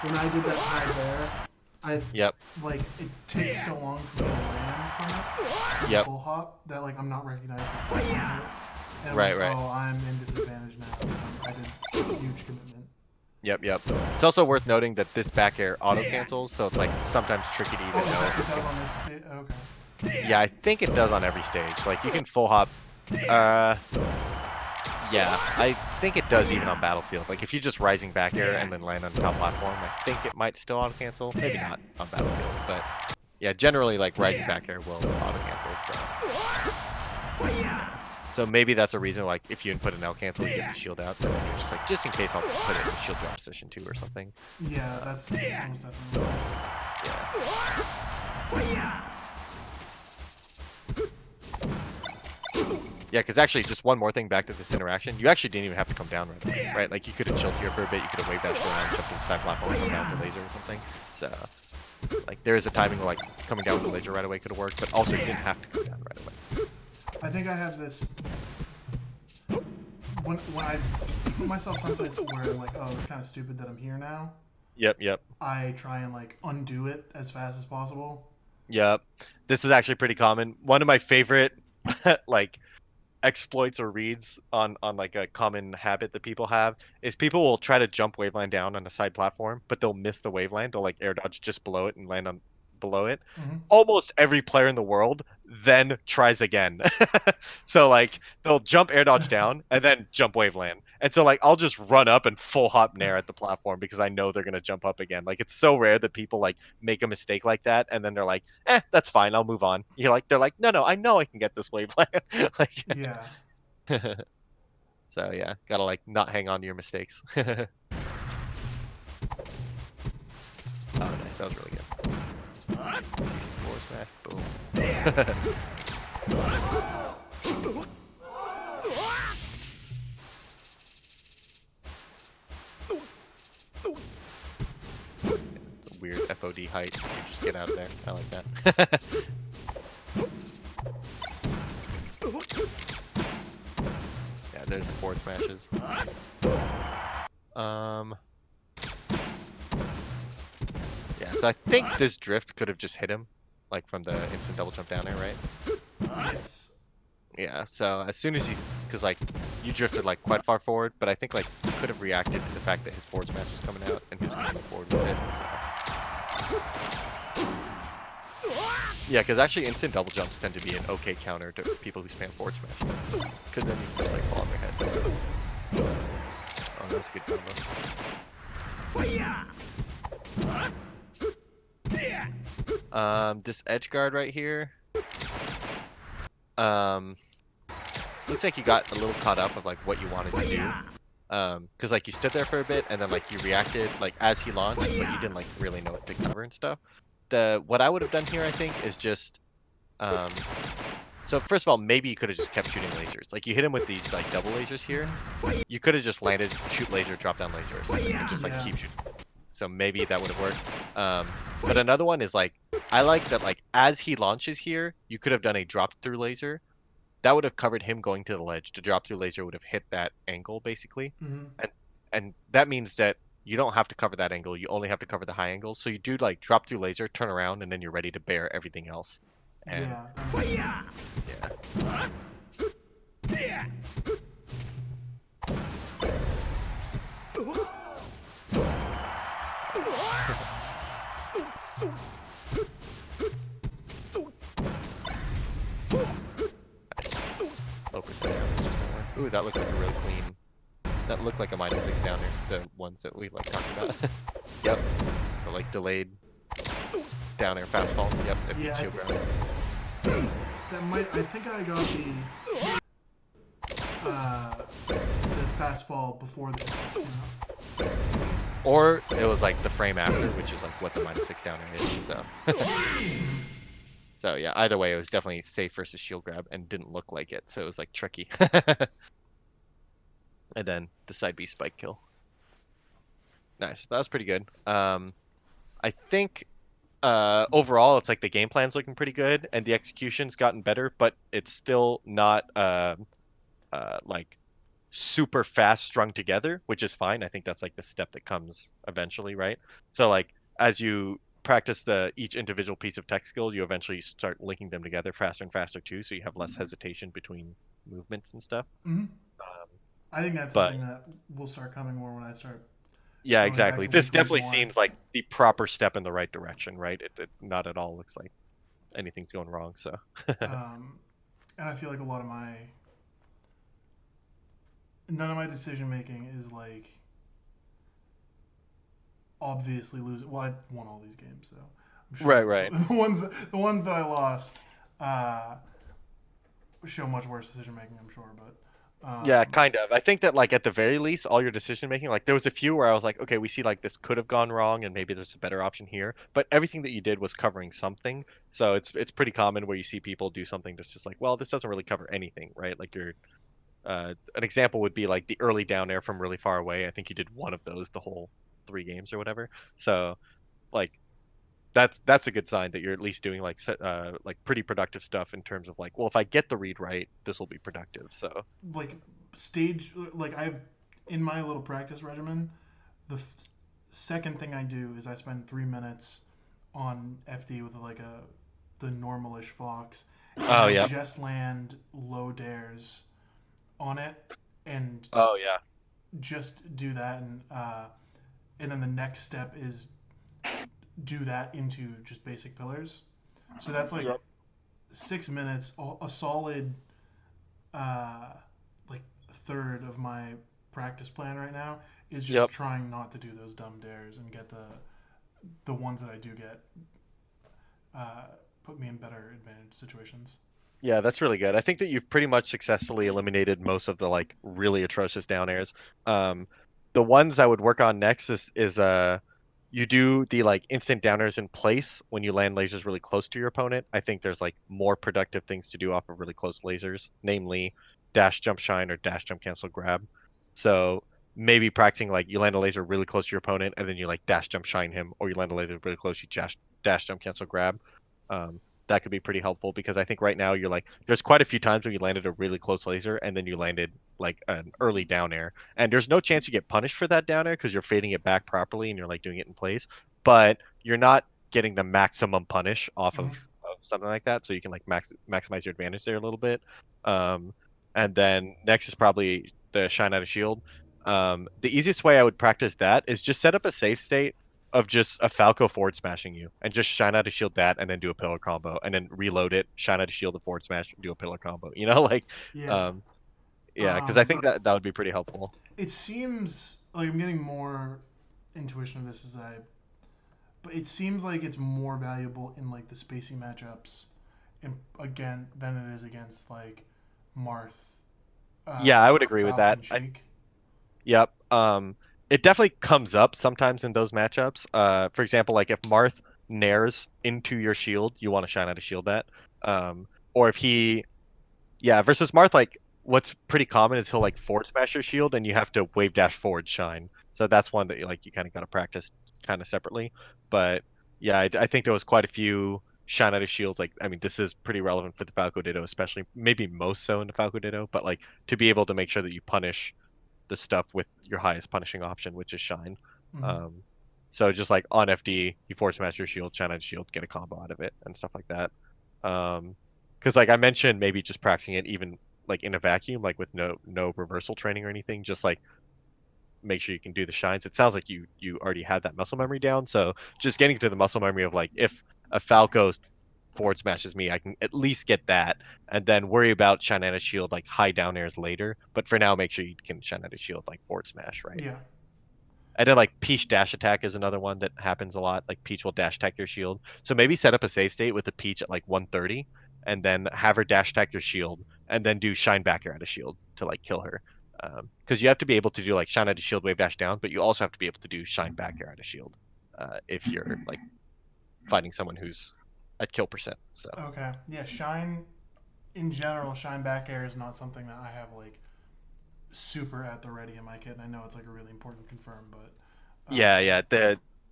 when I did that high there, I Yep. like it takes so long for me to land from it, Yep. full hop, that like I'm not recognizing the platform here. And I'm Right. like, Right. oh, I'm in disadvantage now because I did a huge commitment. Yep. Yep. It's also worth noting that this back air auto cancels, so it's like sometimes tricky to Oh, even know if it it's does gonna. on this stage? Okay. Yeah, I think it does on every stage. Like you can full hop. Uh, yeah, I think it does even on Battlefield. Like if you just rising back air and then land on the top platform, I think it might still auto cancel. Maybe not on Battlefield, but yeah, generally like rising back air will auto cancel. So maybe that's a reason. Like if you input an L cancel, you get the shield out, and then you're just like, just in case, I'll put it in shield drop position 2 or something. Yeah, that's almost definitely. Yeah. Yeah, because actually, just one more thing back to this interaction. You actually didn't even have to come down right away, right? Like, you could have chilled here for a bit. You could have wave dashed around, jumped to the side platform, come down to laser or something. So, like, there is a timing where, like, coming down with the laser right away could have worked, but also you didn't have to come down right away. I think I have this. When I put myself someplace where like, oh, it's kind of stupid that I'm here now, Yep, yep, I try and like undo it as fast as possible. yep. This is actually pretty common. One of my favorite, like, exploits or reads on like a common habit that people have is people will try to jump waveline down on a side platform, but they'll miss the waveline. They'll like air dodge just below it and land on below it. Hmm. Almost every player in the world then tries again. So like they'll jump air dodge down and then jump waveland. And so like I'll just run up and full hop nair at the platform because I know they're gonna jump up again. Like it's so rare that people like make a mistake like that and then they're like, that's fine, I'll move on. They're like, no, I know I can get this wave plan. Like Yeah. so yeah, gotta like not hang on to your mistakes. Oh nice, that was really good. Forward smash, boom. It's a weird FOD height. You just get out of there. I like that. Yeah, there's the forward smashes. Um, yeah, so I think this drift could have just hit him, like from the instant double jump down there, right? Yes. Yeah, so as soon as you, because like you drifted like quite far forward, but I think like you could have reacted to the fact that his forward smash was coming out and he was coming forward with it. So. Yeah, because actually instant double jumps tend to be an okay counter to people who spam forward smash, because then you can just like fall on their head. Oh, that's a good combo. This edge guard right here. Um, looks like you got a little caught up of like what you wanted to do. Because like you stood there for a bit and then like you reacted like as he launched, but you didn't like really know what to cover and stuff. What I would have done here, I think, is just um. So first of all, maybe you could have just kept shooting lasers. Like you hit him with these like double lasers here. You could have just landed, shoot laser, drop down laser or something, and just like Yeah. keep shooting. So maybe that would have worked. But another one is like I like that like as he launches here, you could have done a drop through laser. That would have covered him going to the ledge. The drop through laser would have hit that angle basically, Mm-hmm. and that means that you don't have to cover that angle. You only have to cover the high angle. So you do like drop through laser, turn around, and then you're ready to bear everything else. And Yeah. yeah. Low percent damage just don't work. Ooh, that looked like a really clean. That looked like a -6 downer. The ones that we like talked about. Yep. The like delayed downer fast fall. Yep. That beats Yeah. shield ground. That might. I think I got the fast fall before the. You know. Or it was like the frame after, which is like what the -6 downer is. So. So yeah, either way, it was definitely safe versus shield grab and didn't look like it. So it was like tricky. And then the side B spike kill. Nice. That was pretty good. I think overall it's like the game plan's looking pretty good and the execution's gotten better, but it's still not like super fast strung together, which is fine. I think that's like the step that comes eventually, right? So like as you practice the each individual piece of tech skill, you eventually start linking them together faster and faster too, so you have less hesitation between movements and stuff. Mm-hmm. Um, I think that's but something that will start coming more when I start yeah, going back exactly. to This weeklies definitely more. seems like the proper step in the right direction, right? It not at all looks like anything's going wrong. So Um, and I feel like a lot of my none of my decision making is like obviously losing. Well, I've won all these games, so I'm right, sure right. the ones that I lost uh, show much worse decision making. I'm sure, but Yeah, kind of. I think that like at the very least, all your decision making, like there was a few where I was like, okay, we see like this could have gone wrong, and maybe there's a better option here. But everything that you did was covering something, so it's pretty common where you see people do something that's just like, well, this doesn't really cover anything, right? Like you're an example would be like the early down air from really far away. I think you did one of those the whole 3 games or whatever. So like that's a good sign that you're at least doing like pretty productive stuff in terms of like, well, if I get the read right, this will be productive. So like stage like I've in my little practice regimen. The second thing I do is I spend 3 minutes on FD with like the normalish fox, and oh I yeah, just land low dares on it, and oh yeah. just do that, and then the next step is do that into just basic pillars. So that's like Yep. 6 minutes, a solid uh, like third of my practice plan right now is just Yep. trying not to do those dumb dares and get the ones that I do get uh, put me in better advantage situations. Yeah, that's really good. I think that you've pretty much successfully eliminated most of the like really atrocious down airs. Um, the ones I would work on next is you do the like instant downers in place when you land lasers really close to your opponent. I think there's like more productive things to do off of really close lasers, namely dash jump shine or dash jump cancel grab. So maybe practicing like you land a laser really close to your opponent and then you like dash jump shine him, or you land a laser really close, you dash jump cancel grab. That could be pretty helpful because I think right now you're like there's quite a few times where you landed a really close laser and then you landed like an early down air, and there's no chance you get punished for that down air because you're fading it back properly and you're like doing it in place, but you're not getting the maximum punish off Mm-hmm. of something like that, so you can like maximize your advantage there a little bit. um and then next is probably the shine out of shield. The easiest way I would practice that is just set up a safe state of just a Falco forward smashing you and just shine out a shield that and then do a pillar combo and then reload it, shine out a shield, the forward smash, do a pillar combo. You know, like Yeah, um yeah, because I think but that that would be pretty helpful. it seems like I'm getting more intuition of this as I. But it seems like it's more valuable in like the spacey matchups, and again than it is against like Marth, Yeah, I would agree with that. Falcon, Sheik. Yep. It definitely comes up sometimes in those matchups. For example, like if Marth nairs into your shield, you want to shine out a shield that. Or if he Yeah, versus Marth, like what's pretty common is he'll like forward smash your shield and you have to wave dash forward shine. So that's one that you kind of got to practice kind of separately. But yeah, I think there was quite a few shine out of shields. Like I mean, this is pretty relevant for the Falco Ditto, especially maybe most so in the Falco Ditto. But like to be able to make sure that you punish the stuff with your highest punishing option, which is shine. Mm-hmm. Um, so just like on FD, you forward smash your shield, shine out shield, get a combo out of it, and stuff like that. Because like I mentioned, maybe just practicing it even like in a vacuum, like with no reversal training or anything, just like make sure you can do the shines. It sounds like you already had that muscle memory down, so just getting to the muscle memory of like if a Falco forward smashes me, I can at least get that, and then worry about shine out shield like high down airs later. But for now, make sure you can shine out shield like forward smash, right? Yeah. And then like Peach dash attack is another one that happens a lot. Like Peach will dash attack your shield. So maybe set up a save state with the Peach at like 130 and then have her dash attack your shield and then do shine backer at a shield to like kill her. Because you have to be able to do like shine at a shield, wave dash down, but you also have to be able to do shine backer at a shield if you're like fighting someone who's at kill percent. So Okay. Yeah. Shine in general, shine back air is not something that I have like super at the ready in my kit, and I know it's like a really important confirm, but yeah,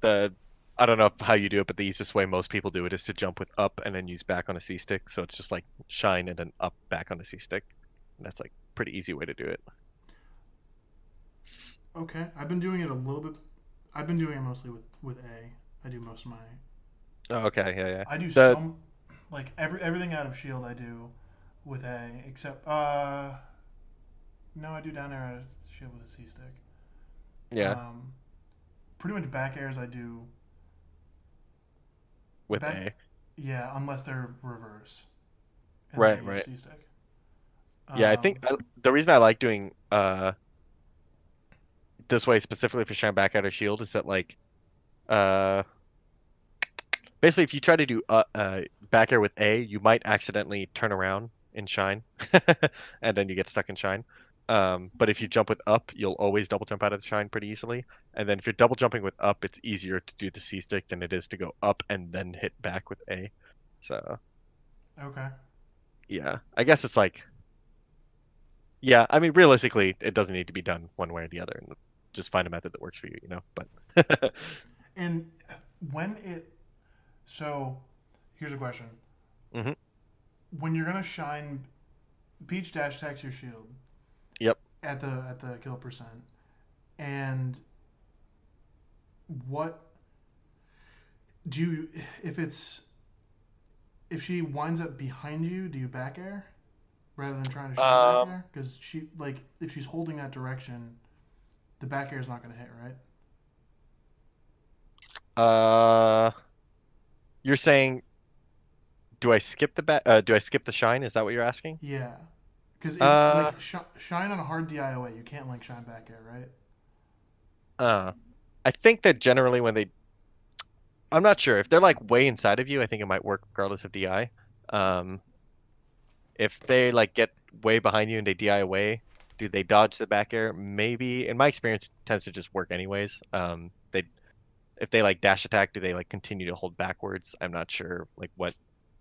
the I don't know how you do it, but the easiest way most people do it is to jump with up and then use back on a C stick. So it's just like shine and then up back on a C stick. And that's like pretty easy way to do it. okay. I've been doing it a little bit. I've been doing it mostly with A. I do most of my. Oh, okay, yeah, yeah. I do The some like everything out of shield. I do with A, except no, I do down air out of shield with a C stick. yeah, Um, pretty much back airs I do with back. A. Yeah, unless they're reverse, and then I Right, use right. C stick. Yeah, I think the reason I like doing this way specifically for shine back out of shield is that like uh basically if you try to do back air with A, you might accidentally turn around and shine, and then you get stuck in shine. But if you jump with up, you'll always double jump out of the shine pretty easily. And then if you're double jumping with up, it's easier to do the C stick than it is to go up and then hit back with A. So Okay. yeah, I guess it's like yeah. I mean, realistically, it doesn't need to be done one way or the other. And just find a method that works for you, you know. But And when it so here's a question: hmm when you're gonna shine, Peach dash attacks your shield yep. at the kill percent, and what do you if it's if she winds up behind you, do you back air rather than trying to shine back Um, air? Because she like if she's holding that direction, the back air is not going to hit, right? uh, you're saying do I skip the shine? Is that what you're asking? Yeah. Because if Uh, like shine on a hard DIOA, you can't like shine back air, right? uh, I think that generally when they, I'm not sure if they're like way inside of you. I think it might work regardless of DI. Um, if they like get way behind you and they DI away, do they dodge the back air? Maybe. In my experience, it tends to just work anyways. They if they like dash attack, do they like continue to hold backwards? I'm not sure like what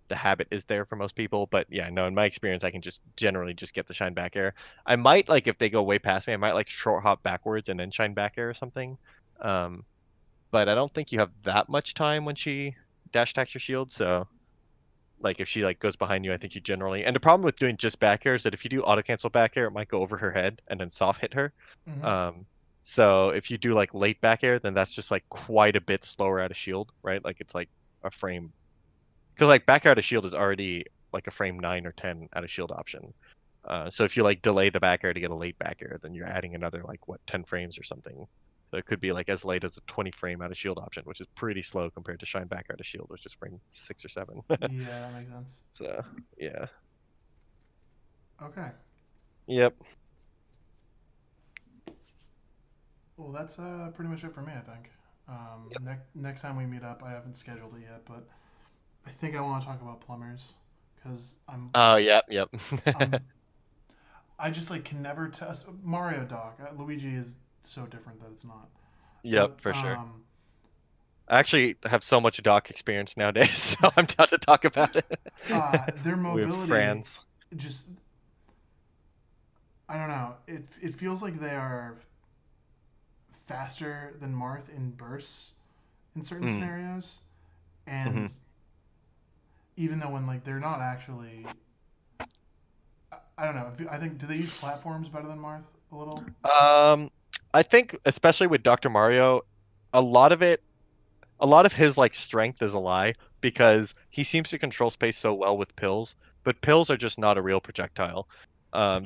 the habit is there for most people, but yeah, no, in my experience, I can just generally just get the shine back air. I might like if they go way past me, I might like short hop backwards and then shine back air or something. Um, but I don't think you have that much time when she dash attacks your shield, so like if she like goes behind you, I think you generally. And the problem with doing just back air is that if you do auto cancel back air, it might go over her head and then soft hit her. Mm-hmm. Um, so if you do like late back air, then that's just like quite a bit slower out of shield, right? Like it's like a frame because like back air out of shield is already like a frame 9 or 10 out of shield option. So if you like delay the back air to get a late back air, then you're adding another like what 10 frames or something. So it could be like as late as a 20 frame out of shield option, which is pretty slow compared to shine back out of shield, which is frame 6 or 7. Yeah, that makes sense. So yeah. Okay. Yep. Well, that's pretty much it for me, I think. Next time we meet up, I haven't scheduled it yet, but I think I want to talk about plumbers because Oh, yep, yep. I'm I just like can never test Mario Doc. Luigi is so different that it's not. Yep, But for sure. I actually have so much doc experience nowadays, so I'm down to talk about it their with mobility friends. just I don't know. It feels like they are faster than Marth in bursts in certain Mm. scenarios, Hmm. and even though when like they're not actually, I don't know. I think do they use platforms better than Marth a little? Um, I think especially with Dr. Mario, a lot of it a lot of his like strength is a lie because he seems to control space so well with pills, but pills are just not a real projectile.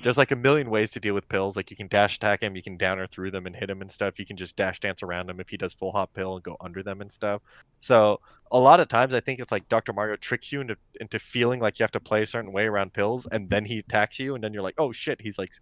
There's like a million ways to deal with pills. Like you can dash attack him, you can downer through them and hit him and stuff. You can just dash dance around him if he does full hop pill and go under them and stuff. So a lot of times I think it's like Dr. Mario tricks you into feeling like you have to play a certain way around pills, and then he attacks you, and then you're like, oh shit, he's like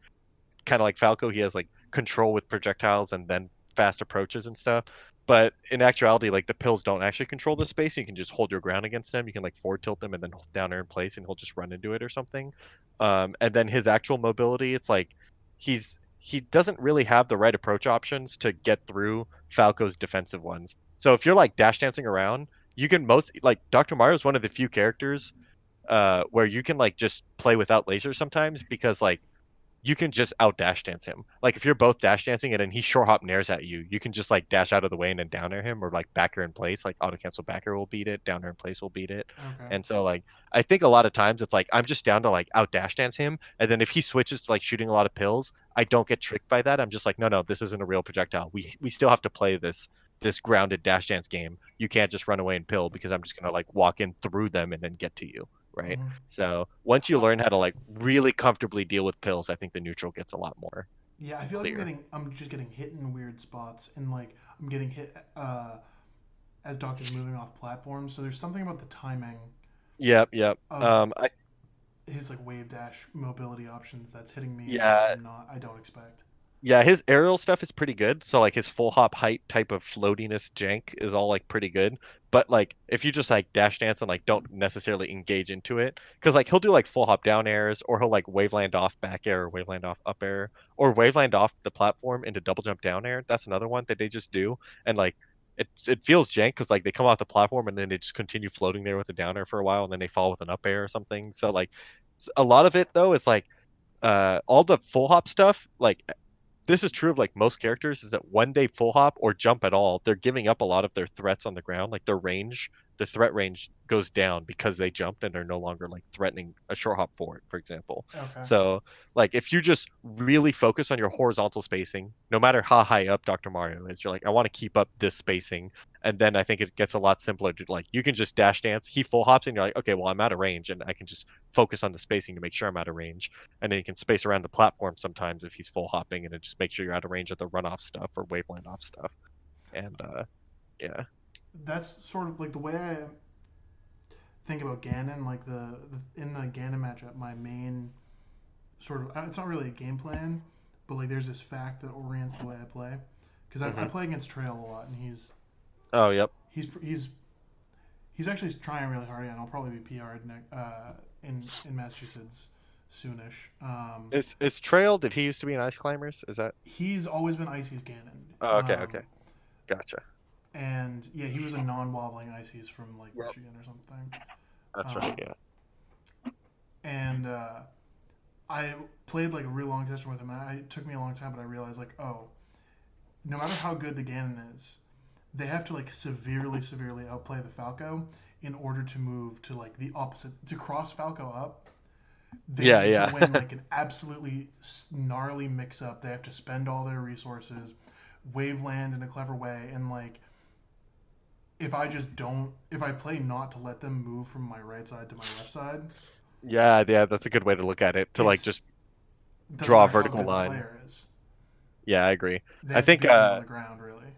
kind of like Falco, he has like control with projectiles and then fast approaches and stuff. But in actuality, like the pills don't actually control the space. You can just hold your ground against them. You can like forward tilt them and then hold down there in place, and he'll just run into it or something. And then his actual mobility, it's like he doesn't really have the right approach options to get through Falco's defensive ones. So if you're like dash dancing around, you can most like Dr. Mario is one of the few characters where you can like just play without lasers sometimes because like you can just out dash dance him. Like if you're both dash dancing and then he short hop nairs at you, you can just like dash out of the way and then down air him or like back air in place. Like auto cancel back air will beat it, down air in place will beat it. Okay. And so like I think a lot of times it's like I'm just down to like out dash dance him, and then if he switches to like shooting a lot of pills, I don't get tricked by that. I'm just like, no, no, this isn't a real projectile. We still have to play this grounded dash dance game. You can't just run away and pill because I'm just gonna like walk in through them and then get to you, right? Mm-hmm. So once you Uh, learn how to like really comfortably deal with pills, I think the neutral gets a lot more yeah, I feel like clear. I'm just getting hit in weird spots, and like I'm getting hit as Doc is moving off platforms. So there's something about the timing Yep, yep. of I his like wave dash mobility options that's hitting me in ways yeah, I don't expect. yeah, his aerial stuff is pretty good. So like his full hop height type of floatiness jank is all like pretty good. But like if you just like dash dance and like don't necessarily engage into it, because like he'll do like full hop down airs or he'll like waveland off back air or waveland off up air or waveland off the platform into double jump down air. That's another one that they just do. And like it feels jank because like they come off the platform and then they just continue floating there with a down air for a while and then they fall with an up air or something. So like a lot of it though is like all the full hop stuff like this is true of like most characters is that when they full hop or jump at all, they're giving up a lot of their threats on the ground. Like their range, the threat range goes down because they jumped and they're no longer like threatening a short hop forward, for example. Okay. So like if you just really focus on your horizontal spacing, no matter how high up Dr. Mario is, you're like, I want to keep up this spacing. And then I think it gets a lot simpler to like you can just dash dance. He full hops and you're like, okay, well I'm out of range and I can just focus on the spacing to make sure I'm out of range, and then you can space around the platform sometimes if he's full hopping, and it just make sure you're out of range of the runoff stuff or waveland off stuff. And yeah, That's sort of like the way I think about Ganon. Like the in the Ganon matchup, my main sort of. It's not really a game plan, but like there's this fact that orients the way I play. Because I Hmm. play against Trail a lot, and Oh, yep. he's he's actually trying really hard, and I'll probably be PR'd in Massachusetts soonish. Is Trail? Did he used to be in Ice Climbers? Is that? He's always been Icy's Ganon. Oh, okay, okay, gotcha. And yeah, he was a non-wobbling Icy's from like Yep, Michigan or something. that's right. Um, Yeah. and I played like a real long session with him. And it took me a long time, but I realized like, oh, no matter how good the Ganon is, they have to like severely outplay the Falco in order to move to like the opposite to cross Falco up. They Yeah, need to yeah. win like an absolutely gnarly mix up. They have to spend all their resources, wave land in a clever way, and like if I play not to let them move from my right side to my left side, Yeah, yeah, that's a good way to look at it. To like it's just doesn't draw a matter how vertical good the line. player is. Yeah, I agree. They I have to think beat them on the ground, really.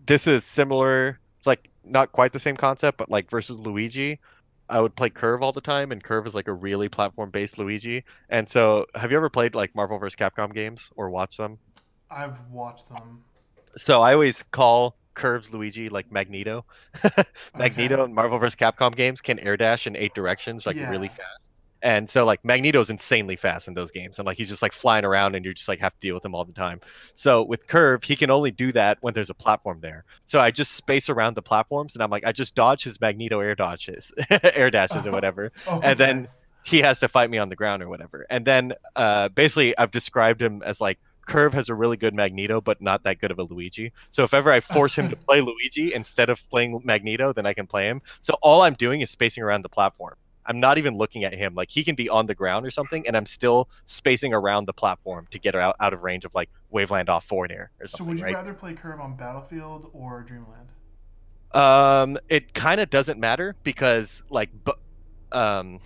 this is similar. It's like not quite the same concept, but like versus Luigi, I would play Curve all the time, and Curve is like a really platform-based Luigi. And so, have you ever played like Marvel vs. Capcom games or watched them? I've watched them. So I always call Curves Luigi like Magneto. Okay. Magneto in Marvel vs. Capcom games can air dash in 8 directions like really Yeah. fast. And so like Magneto's insanely fast in those games and like he's just like flying around and you just like have to deal with him all the time. So with Curve, he can only do that when there's a platform there. So I just space around the platforms and I'm like I just dodge his Magneto air dodges, air dashes or whatever. Oh, And okay. then he has to fight me on the ground or whatever. And then basically I've described him as like Curve has a really good Magneto, but not that good of a Luigi. So if ever I force him to play Luigi instead of playing Magneto, then I can play him. So all I'm doing is spacing around the platform. I'm not even looking at him. Like he can be on the ground or something, and I'm still spacing around the platform to get out of range of like Waveland off forward air or So something, would you right? rather play Curve on Battlefield or Dreamland? It kind of doesn't matter because um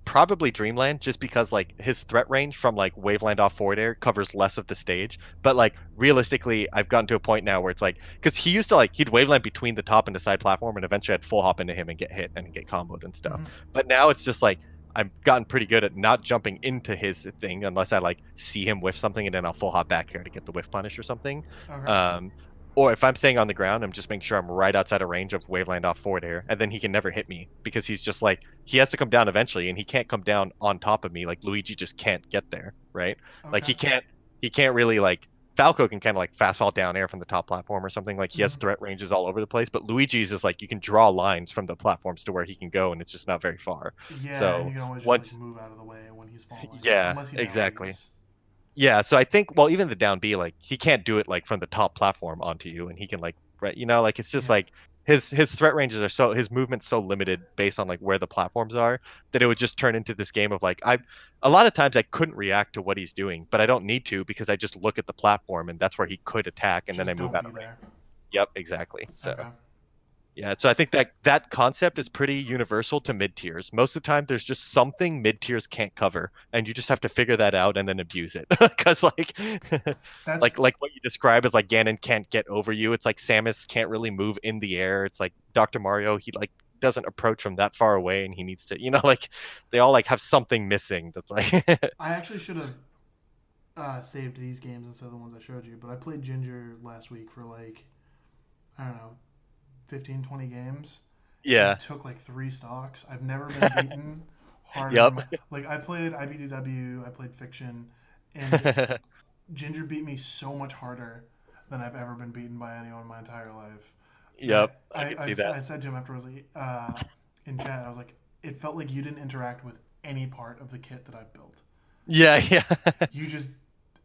probably Dreamland just because like his threat range from like Waveland off forward air covers less of the stage. But like realistically, I've gotten to a point now where it's like because he used to like he'd Waveland between the top and the side platform and eventually I'd full hop into him and get hit and get comboed and stuff. Mm-hmm. But now it's just like I've gotten pretty good at not jumping into his thing unless I like see him whiff something and then I'll full hop back here to get the whiff punish or something. Okay. Um or if I'm staying on the ground, I'm just making sure I'm right outside of range of Waveland off forward air, and then he can never hit me because he's just like he has to come down eventually, and he can't come down on top of me. Like Luigi just can't get there, right? Like Okay. he can't really like Falco can kind of like fast fall down air from the top platform or something. Like he has Mm-hmm. threat ranges all over the place, but Luigi's is like you can draw lines from the platforms to where he can go, and it's just not very far. Yeah, and So you can always just like once, move out of the way when he's falling, yeah, unless he down exactly. B's. Yeah, so I think well even the down B like he can't do it like from the top platform onto you and he can like right like it's just Yeah. like his threat ranges are so his movement's so limited based on like where the platforms are that it would just turn into this game of like I a lot of times I couldn't react to what he's doing, but I don't need to because I just look at the platform and that's where he could attack and then I Just move don't out be of range. there. Yep, exactly. So Okay. yeah, so I think that that concept is pretty universal to mid tiers. Most of the time, there's just something mid tiers can't cover, and you just have to figure that out and then abuse it. Because like, That's like what you describe as like Ganon can't get over you. It's like Samus can't really move in the air. It's like Dr. Mario, he like doesn't approach from that far away, and he needs to, like they all like have something missing. That's like, I actually should have saved these games instead of the ones I showed you, but I played Ginger last week for like I don't know 15, 20 games, and yeah, took like three stocks. I've never been beaten harder in yep, my like I played IBDW, I played Fiction, and Ginger beat me so much harder than I've ever been beaten by anyone in my entire life. yep. That I can see that. I said to him afterwards, like, in chat, I was like, it felt like you didn't interact with any part of the kit that I built. Yeah, Like, yeah. you just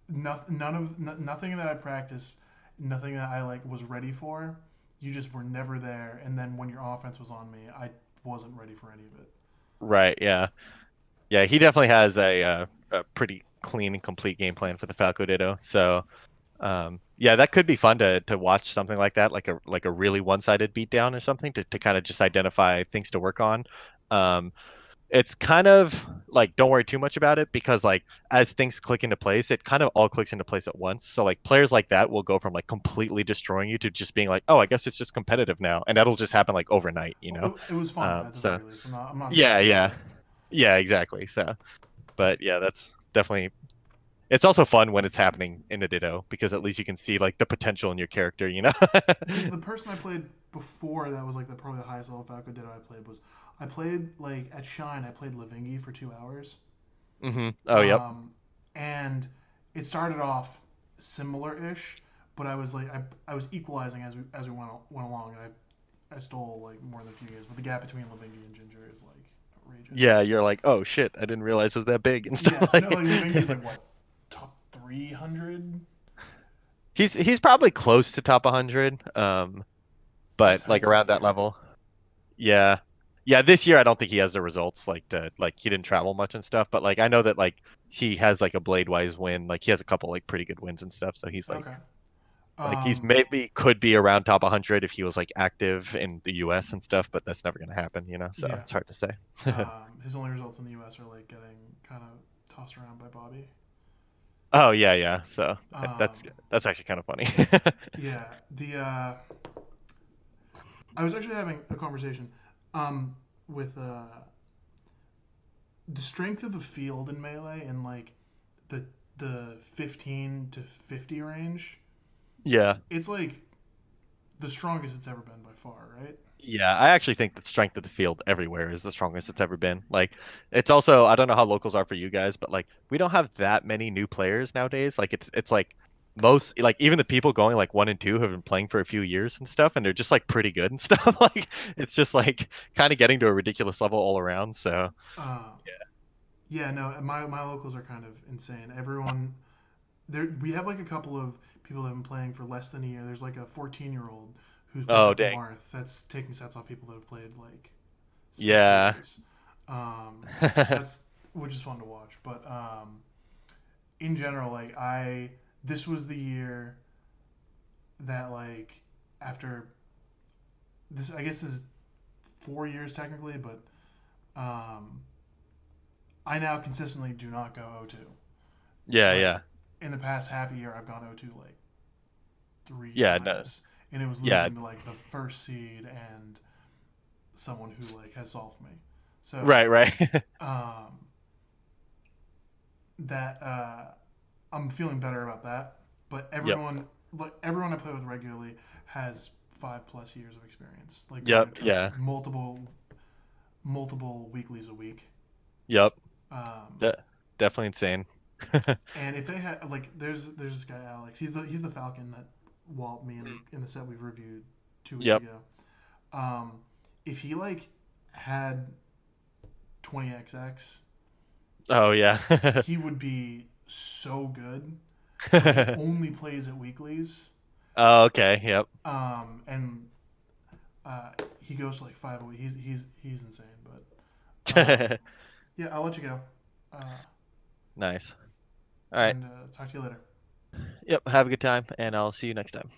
nothing that I practiced, nothing that I like was ready for. You just were never there. And then when your offense was on me, I wasn't ready for any of it. Right, yeah. Yeah, he definitely has a pretty clean and complete game plan for the Falco Ditto. So, yeah, that could be fun to watch something like that, like a really one-sided beatdown or something to kind of just identify things to work on. Um, it's kind of like don't worry too much about it because like as things click into place, it kind of all clicks into place at once. So like players like that will go from like completely destroying you to just being like, oh, I guess it's just competitive now, and that'll just happen like overnight, you know? It was fun at the So very least. I'm not yeah, stressed about yeah, it. yeah, exactly. So. But yeah, that's definitely it's also fun when it's happening in a Ditto because at least you can see like the potential in your character, you know? Because the person I played before that was like probably the highest level Falco Ditto I played was I played like at Shine I played Lavingi for 2 hours. Oh, yep. Um, and it started off similar-ish, but I was equalizing as we went along, and I stole like more than a few games. But the gap between Lavingi and Ginger is like outrageous. Yeah, you're like, oh shit, I didn't realize it was that big and Yeah, stuff no, like. like Lavingi is like what top 300. He's probably close to top 100, but This like this around that year. level. Yeah. Yeah, this year I don't think he has the results like the like he didn't travel much and stuff, but like I know that like he has like a Blade Wise win, like he has a couple like pretty good wins and stuff, so he's Okay. like he's Um, maybe could be around top 100 if he was like active in the US and stuff, but that's never going to happen, you know, so yeah. it's hard to say. His only results in the U.S. are like getting kind of tossed around by Bobby. Oh yeah, yeah. So Um, that's actually kind of funny. yeah. The I was actually having a conversation with the strength of the field in melee in like the the 15 to 50 range. Yeah. It's like the strongest it's ever been by far, right? Yeah, I actually think the strength of the field everywhere is the strongest it's ever been. Like, it's also I don't know how locals are for you guys, but like we don't have that many new players nowadays. Like it's like most like even the people going like 1 and 2 have been playing for a few years and stuff, and they're just like pretty good and stuff. Like it's just like kind of getting to a ridiculous level all around. So Uh, yeah, no, my locals are kind of insane. Everyone there, we have like a couple of people that have been playing for less than a year. There's like a 14-year-old who's picked oh up dang. Marth that's taking sets off people that have played like 6 Yeah. years. That's which is fun to watch. But in general, like this was the year that like after this, I guess this is 4 years technically, but um, I now consistently do not go O2. Yeah, Like yeah. in the past half a year, I've gone O2 like three Yeah, no. times, and it was Yeah. losing to like the first seed and someone who like has solved me. So Right, right. um, that I'm feeling better about that. But Yep. everyone I play with regularly has 5+ years of experience, like going Yep. to Yeah. multiple weeklies a week. Yep. Um, De Definitely insane. and if they had like, there's this guy Alex. He's the Falcon that walloped me in the set we've reviewed 2 weeks Yep. ago. Um, if he like had 20xx, Oh yeah. he would be so good. But he only plays at weeklies, Oh, okay. Yep. and he goes to like 5 a week. He's insane. But yeah, I'll let you go, uh, Nice. All right. and talk to you later. Yep. Have a good time, and I'll see you next time.